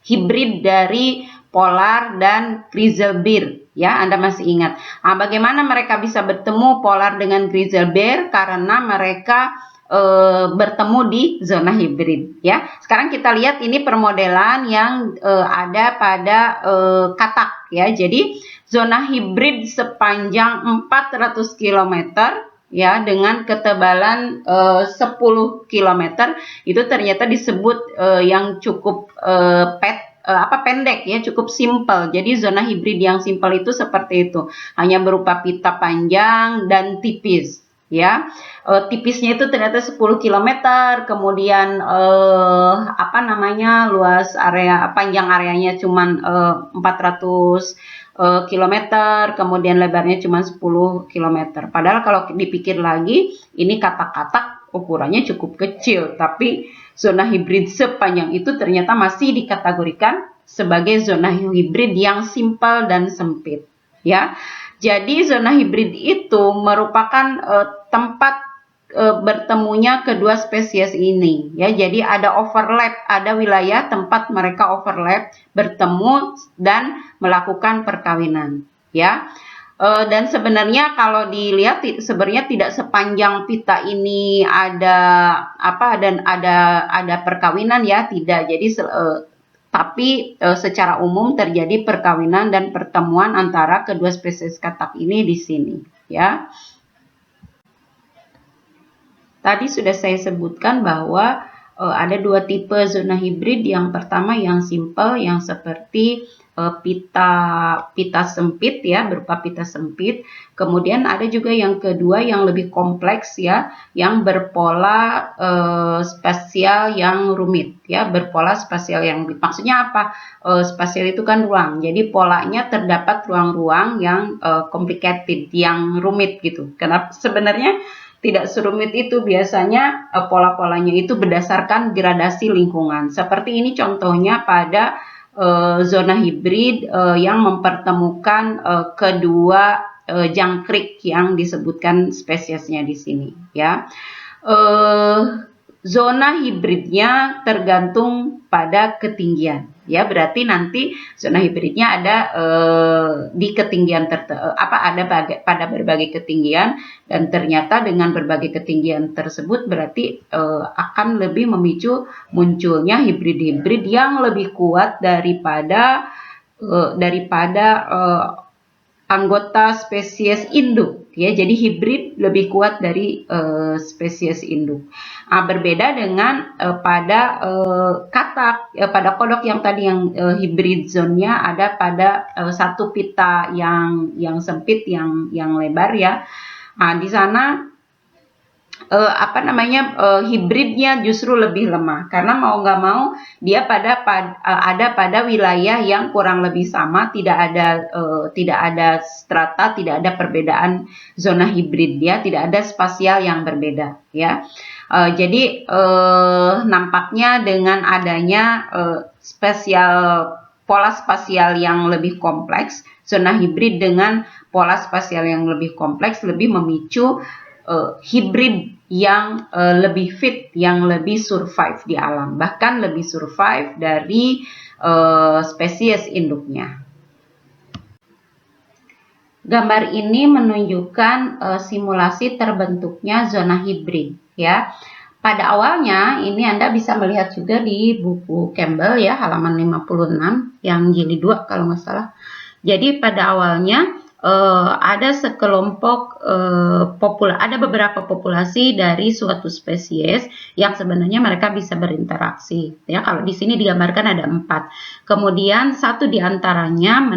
S1: hibrid dari polar dan grizzlebear, ya. Anda masih ingat. Nah, bagaimana mereka bisa bertemu polar dengan grizzlebear? Karena mereka bertemu di zona hibrid, ya. Sekarang kita lihat ini permodelan yang ada pada katak, ya. Jadi zona hibrid sepanjang 400 km, ya, dengan ketebalan 10 km itu ternyata disebut yang cukup pendek, ya, cukup simpel. Jadi zona hibrid yang simpel itu seperti itu, hanya berupa pita panjang dan tipis, ya. Tipisnya itu ternyata 10 km, kemudian luas area, panjang areanya cuman 400 km, kemudian lebarnya cuma 10 km. Padahal kalau dipikir lagi, ini katak-katak ukurannya cukup kecil, tapi zona hibrid sepanjang itu ternyata masih dikategorikan sebagai zona hibrid yang simpel dan sempit, ya. Jadi zona hibrid itu merupakan tempat bertemunya kedua spesies ini, ya. Jadi ada overlap, ada wilayah tempat mereka overlap, bertemu dan melakukan perkawinan, ya. Dan sebenarnya kalau dilihat sebenarnya tidak sepanjang pita ini ada perkawinan, ya, tidak. Jadi tapi secara umum terjadi perkawinan dan pertemuan antara kedua spesies katak ini di sini, ya. tadi sudah saya sebutkan bahwa ada dua tipe zona hibrid. Yang pertama yang simple, yang seperti pita sempit ya, berupa pita sempit. Kemudian ada juga yang kedua yang lebih kompleks ya, yang berpola spasial yang rumit ya, berpola spasial yang rumit. Maksudnya apa? Spasial itu kan ruang. Jadi polanya terdapat ruang-ruang yang complicated, yang rumit gitu. Kenapa? Sebenarnya tidak serumit itu, biasanya pola-polanya itu berdasarkan gradasi lingkungan. Seperti ini contohnya pada zona hibrid yang mempertemukan kedua jangkrik yang disebutkan spesiesnya di sini ya. Zona hibridnya tergantung pada ketinggian ya, berarti nanti zona hibridnya ada di ketinggian ada pada berbagai ketinggian, dan ternyata dengan berbagai ketinggian tersebut berarti akan lebih memicu munculnya hibrid-hibrid yang lebih kuat daripada anggota spesies induk ya. Jadi hibrid lebih kuat dari spesies induk. Berbeda dengan pada katak, pada kodok yang tadi yang hibrid zone-nya ada pada satu pita yang sempit, yang lebar ya. Di sana hibridnya justru lebih lemah, karena mau nggak mau dia ada pada wilayah yang kurang lebih sama, tidak ada strata, tidak ada perbedaan zona hibrid dia, tidak ada spasial yang berbeda ya. Jadi nampaknya dengan adanya pola spasial yang lebih kompleks, zona hibrid dengan pola spasial yang lebih kompleks lebih memicu hibrid yang lebih fit, yang lebih survive di alam, bahkan lebih survive dari spesies induknya. Gambar ini menunjukkan simulasi terbentuknya zona hibrid ya. Pada awalnya ini Anda bisa melihat juga di buku Campbell ya, halaman 56 yang jilid 2 kalau nggak salah. Jadi pada awalnya ada sekelompok ada beberapa populasi dari suatu spesies yang sebenarnya mereka bisa berinteraksi ya. Kalau di sini digambarkan ada 4. Kemudian satu diantaranya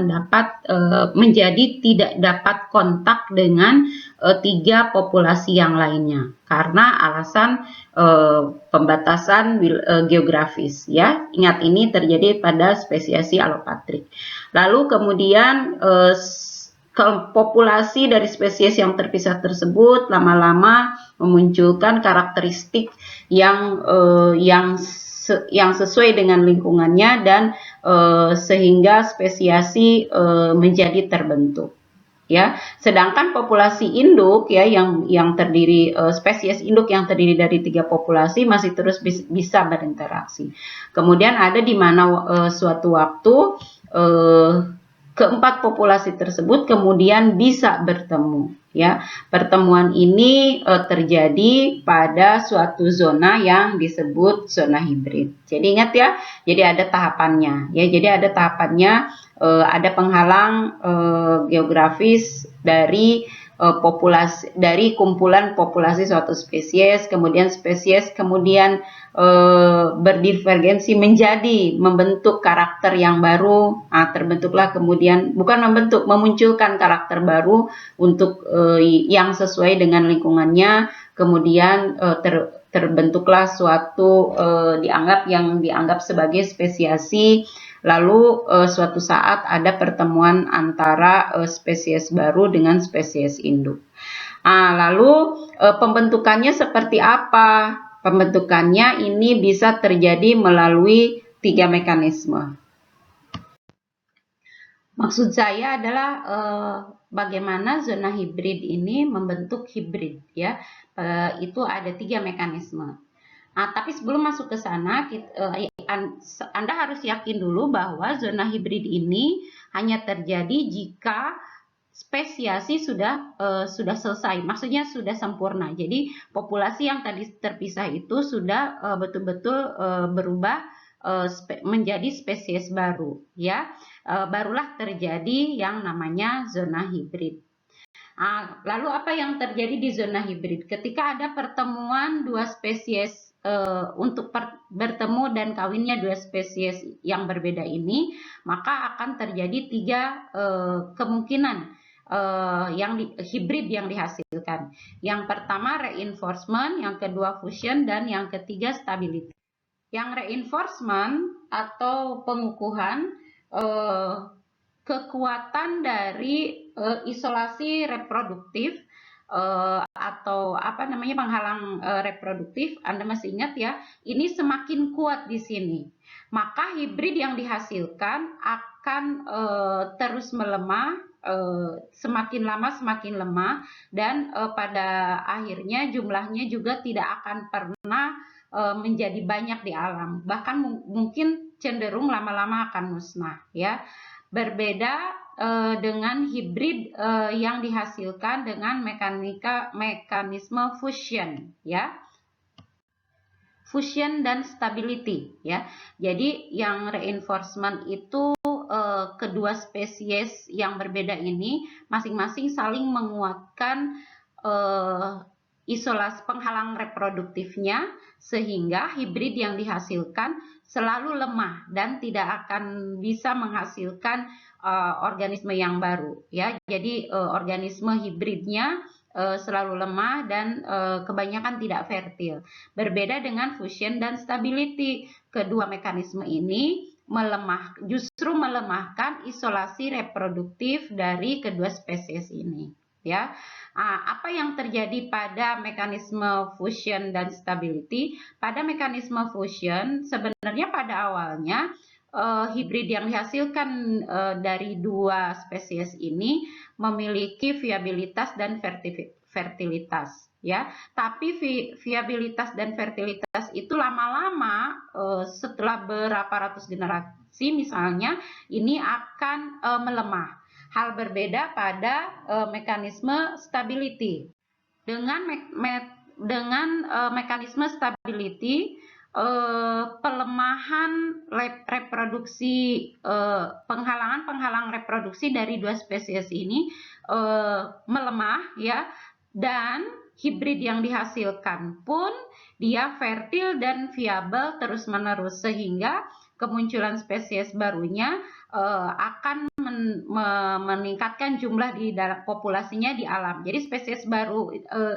S1: menjadi tidak dapat kontak dengan 3 populasi yang lainnya karena alasan pembatasan geografis ya. Ingat, ini terjadi pada spesies Allopatric. Lalu kemudian populasi dari spesies yang terpisah tersebut lama-lama memunculkan karakteristik yang sesuai dengan lingkungannya, dan sehingga spesiasi menjadi terbentuk ya. Sedangkan populasi induk ya yang terdiri spesies induk yang terdiri dari 3 populasi masih terus bisa berinteraksi. Kemudian ada di mana suatu waktu keempat populasi tersebut kemudian bisa bertemu ya. Pertemuan ini terjadi pada suatu zona yang disebut zona hibrid. Jadi ingat ya, jadi ada tahapannya ya. Jadi ada tahapannya, ada penghalang geografis dari kumpulan populasi suatu spesies, kemudian spesies berdivergensi membentuk karakter yang baru. Terbentuklah kemudian, memunculkan karakter baru untuk yang sesuai dengan lingkungannya. Kemudian terbentuklah suatu yang dianggap sebagai spesiasi. Lalu suatu saat ada pertemuan antara spesies baru dengan spesies induk. Lalu pembentukannya seperti apa? Pembentukannya ini bisa terjadi melalui 3 mekanisme. Maksud saya adalah bagaimana zona hibrid ini membentuk hibrid ya. Itu ada 3 mekanisme. Tapi sebelum masuk ke sana, Anda harus yakin dulu bahwa zona hibrid ini hanya terjadi jika spesiasi sudah selesai, maksudnya sudah sempurna. Jadi populasi yang tadi terpisah itu sudah betul-betul berubah menjadi spesies baru ya. Barulah terjadi yang namanya zona hibrid. Lalu apa yang terjadi di zona hibrid? Ketika ada pertemuan dua spesies untuk bertemu dan kawinnya dua spesies yang berbeda ini, maka akan terjadi tiga kemungkinan hibrid yang dihasilkan. Yang pertama reinforcement, yang kedua fusion, dan yang ketiga stability. Yang reinforcement atau pengukuhan kekuatan dari isolasi reproduktif atau apa namanya penghalang reproduktif, Anda masih ingat ya, ini semakin kuat di sini. Maka hibrid yang dihasilkan akan terus melemah, semakin lama semakin lemah, dan pada akhirnya jumlahnya juga tidak akan pernah menjadi banyak di alam, bahkan mungkin cenderung lama-lama akan musnah ya. Berbeda dengan hibrid yang dihasilkan dengan mekanisme fusion ya. Fusion dan stability ya. Jadi yang reinforcement itu kedua spesies yang berbeda ini masing-masing saling menguatkan isolasi penghalang reproduktifnya, sehingga hibrid yang dihasilkan selalu lemah dan tidak akan bisa menghasilkan organisme yang baru ya. Jadi organisme hibridnya selalu lemah dan kebanyakan tidak fertil. Berbeda dengan fusion dan stability, kedua mekanisme ini justru melemahkan isolasi reproduktif dari kedua spesies ini ya. Apa yang terjadi pada mekanisme fusion dan stability? Pada mekanisme fusion sebenarnya pada awalnya hibrid yang dihasilkan dari dua spesies ini memiliki viabilitas dan fertilitas ya. Tapi viabilitas dan fertilitas itu lama-lama setelah berapa ratus generasi misalnya ini akan melemah. Hal berbeda pada mekanisme stability. Dengan mekanisme stability, pelemahan reproduksi, penghalang reproduksi dari dua spesies ini melemah ya, dan hibrid yang dihasilkan pun dia fertil dan viabel terus-menerus, sehingga kemunculan spesies barunya akan meningkatkan jumlah di dalam populasinya di alam. Jadi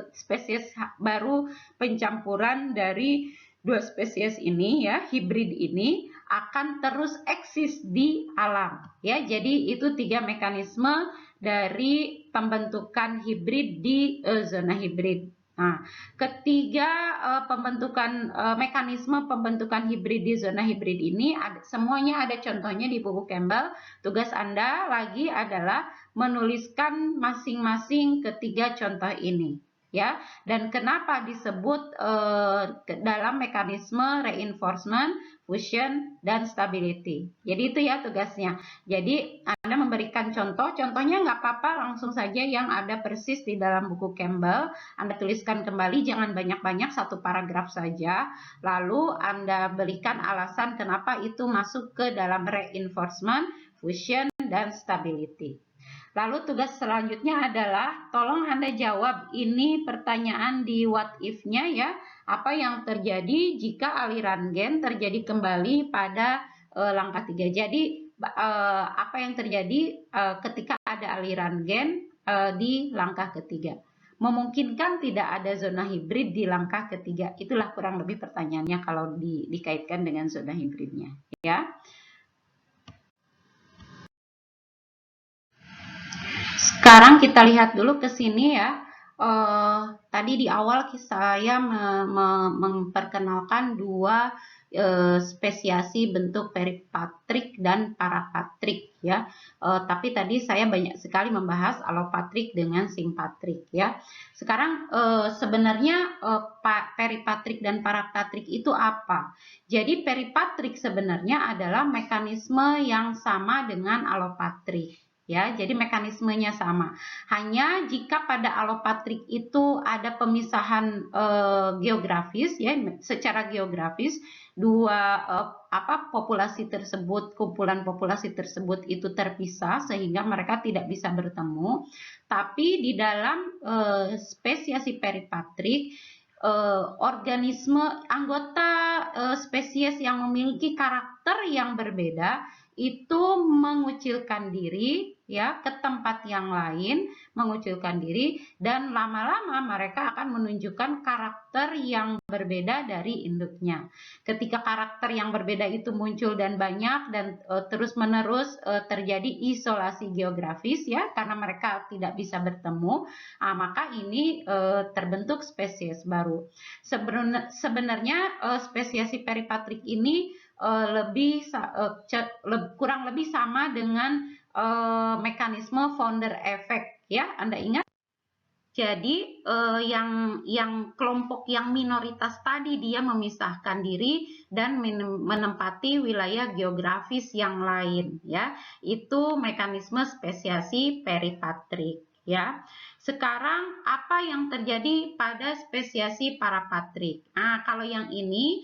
S1: spesies baru pencampuran dari dua spesies ini ya, hibrid ini akan terus eksis di alam ya. Jadi itu tiga mekanisme dari pembentukan hibrid di zona hibrid. Nah, ketiga mekanisme pembentukan hibrid di zona hibrid ini semuanya ada contohnya di buku Campbell. Tugas Anda lagi adalah menuliskan masing-masing ketiga contoh ini ya. Dan kenapa disebut dalam mekanisme reinforcement, fusion, dan stability. Jadi itu ya tugasnya. Jadi Anda memberikan contohnya nggak apa-apa, langsung saja yang ada persis di dalam buku Campbell. Anda tuliskan kembali, jangan banyak-banyak, satu paragraf saja. Lalu Anda berikan alasan kenapa itu masuk ke dalam reinforcement, fusion, dan stability. Lalu tugas selanjutnya adalah tolong Anda jawab ini pertanyaan di what if-nya ya. Apa yang terjadi jika aliran gen terjadi kembali pada langkah 3. Jadi apa yang terjadi ketika ada aliran gen di langkah ketiga? Memungkinkan tidak ada zona hibrid di langkah ketiga? Itulah kurang lebih pertanyaannya kalau dikaitkan dengan zona hibridnya ya. Sekarang kita lihat dulu ke sini ya. Tadi di awal saya memperkenalkan dua spesiasi bentuk peripatrik dan parapatrik ya. Tapi tadi saya banyak sekali membahas alopatrik dengan simpatrik ya. Sekarang sebenarnya peripatrik dan parapatrik itu apa? Jadi peripatrik sebenarnya adalah mekanisme yang sama dengan alopatrik. Ya, jadi mekanismenya sama. Hanya jika pada alopatrik itu ada pemisahan geografis ya, secara geografis, populasi tersebut, kumpulan populasi tersebut itu terpisah sehingga mereka tidak bisa bertemu. Tapi di dalam spesiasi peripatrik, organisme anggota spesies yang memiliki karakter yang berbeda itu mengucilkan diri ya ke tempat yang lain, mengucilkan diri, dan lama-lama mereka akan menunjukkan karakter yang berbeda dari induknya. Ketika karakter yang berbeda itu muncul dan banyak dan terus-menerus terjadi isolasi geografis ya karena mereka tidak bisa bertemu, maka ini terbentuk spesies baru. Sebenarnya spesiasi peripatrik ini kurang lebih sama dengan mekanisme founder effect ya, Anda ingat? Jadi yang kelompok yang minoritas tadi dia memisahkan diri dan menempati wilayah geografis yang lain ya. Itu mekanisme spesiasi peripatrik ya. Sekarang apa yang terjadi pada spesiasi parapatrik? Kalau yang ini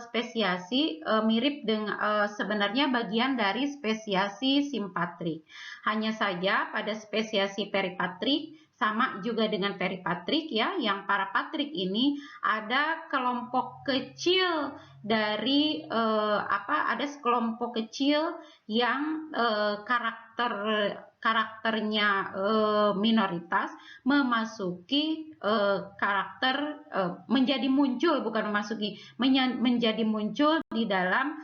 S1: spesiasi mirip dengan sebenarnya bagian dari spesiasi simpatrik. Hanya saja pada spesiasi peripatrik sama juga dengan peripatrik ya, yang parapatrik ini ada kelompok kecil dari ada sekelompok kecil yang karakternya minoritas memasuki karakter menjadi muncul, bukan memasuki, menjadi muncul di dalam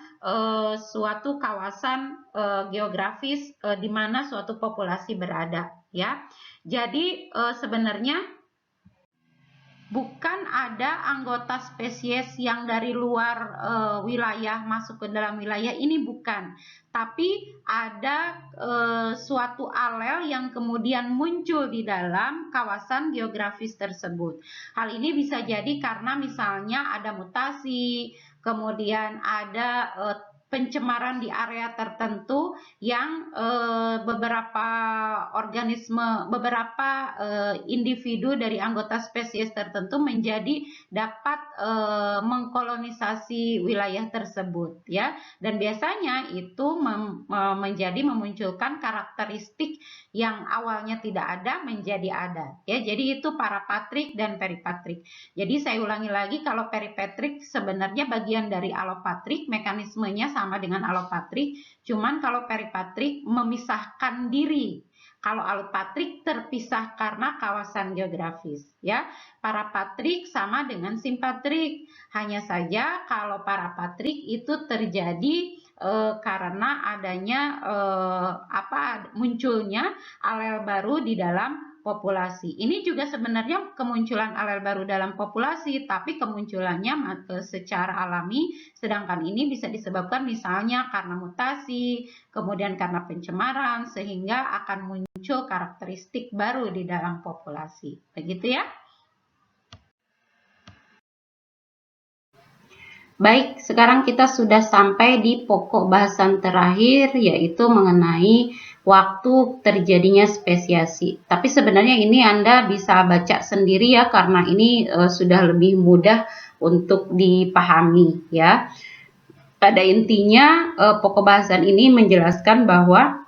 S1: suatu kawasan geografis di mana suatu populasi berada ya. Jadi sebenarnya bukan ada anggota spesies yang dari luar wilayah masuk ke dalam wilayah ini, bukan. Tapi ada suatu alel yang kemudian muncul di dalam kawasan geografis tersebut. Hal ini bisa jadi karena misalnya ada mutasi, kemudian ada pencemaran di area tertentu yang beberapa organisme, beberapa individu dari anggota spesies tertentu menjadi dapat mengkolonisasi wilayah tersebut ya, dan biasanya itu memunculkan karakteristik yang awalnya tidak ada menjadi ada ya. Jadi itu parapatrik dan peripatrik. Jadi saya ulangi lagi, kalau peripatrik sebenarnya bagian dari alopatrik, mekanismenya sama dengan alopatrik, cuman kalau peripatrik memisahkan diri. Kalau alopatrik terpisah karena kawasan geografis ya. Parapatrik sama dengan simpatrik. Hanya saja kalau parapatrik itu terjadi karena adanya munculnya alel baru di dalam populasi. Ini juga sebenarnya kemunculan alel baru dalam populasi, tapi kemunculannya secara alami, sedangkan ini bisa disebabkan misalnya karena mutasi, kemudian karena pencemaran, sehingga akan muncul karakteristik baru di dalam populasi. Begitu ya? Baik, sekarang kita sudah sampai di pokok bahasan terakhir, yaitu mengenai waktu terjadinya spesiasi. Tapi sebenarnya ini Anda bisa baca sendiri ya, karena ini sudah lebih mudah untuk dipahami ya. Pada intinya pokok bahasan ini menjelaskan bahwa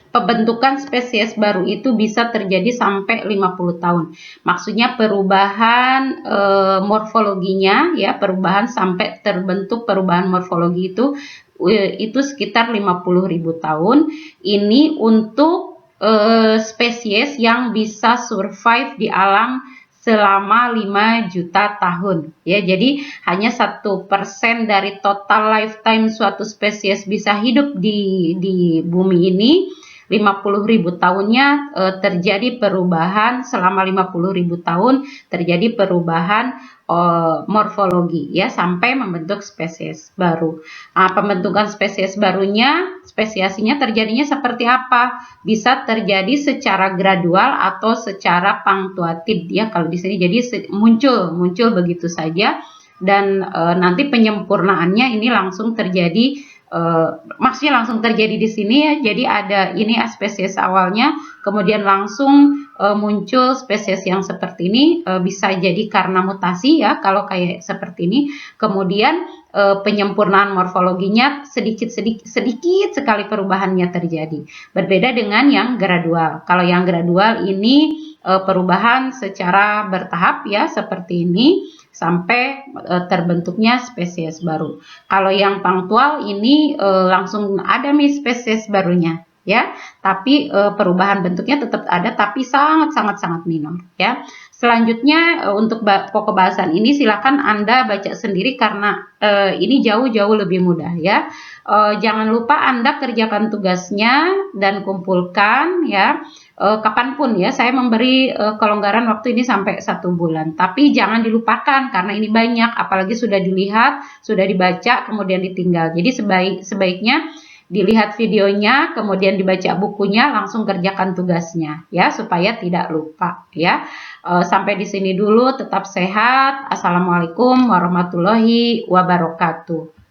S1: pembentukan spesies baru itu bisa terjadi sampai 50 tahun. Maksudnya perubahan morfologinya ya, perubahan sampai terbentuk perubahan morfologi itu sekitar 50.000 tahun. Ini untuk spesies yang bisa survive di alam selama 5 juta tahun ya. Jadi hanya 1% dari total lifetime suatu spesies bisa hidup di bumi ini. 50.000 tahunnya terjadi perubahan, selama 50.000 tahun terjadi perubahan morfologi ya, sampai membentuk spesies baru. Pembentukan spesies barunya, spesiasinya terjadinya seperti apa? Bisa terjadi secara gradual atau secara punctuated ya, kalau di sini. Jadi muncul begitu saja, dan nanti penyempurnaannya ini langsung terjadi maksudnya langsung terjadi di sini ya. Jadi ada ini spesies awalnya, kemudian langsung muncul spesies yang seperti ini, bisa jadi karena mutasi ya kalau kayak seperti ini. Kemudian penyempurnaan morfologinya sedikit sekali perubahannya terjadi. Berbeda dengan yang gradual. Kalau yang gradual ini perubahan secara bertahap ya seperti ini sampai terbentuknya spesies baru. Kalau yang punctual ini langsung ada nih spesies barunya ya, tapi perubahan bentuknya tetap ada tapi sangat minor ya. Selanjutnya untuk pokok bahasan ini silakan Anda baca sendiri karena ini jauh lebih mudah ya. Jangan lupa Anda kerjakan tugasnya dan kumpulkan ya. Kapanpun ya, saya memberi kelonggaran waktu ini sampai 1 bulan. Tapi jangan dilupakan karena ini banyak, apalagi sudah dilihat, sudah dibaca, kemudian ditinggal. Jadi sebaiknya dilihat videonya, kemudian dibaca bukunya, langsung kerjakan tugasnya ya supaya tidak lupa ya. Sampai di sini dulu, tetap sehat. Assalamualaikum warahmatullahi wabarakatuh.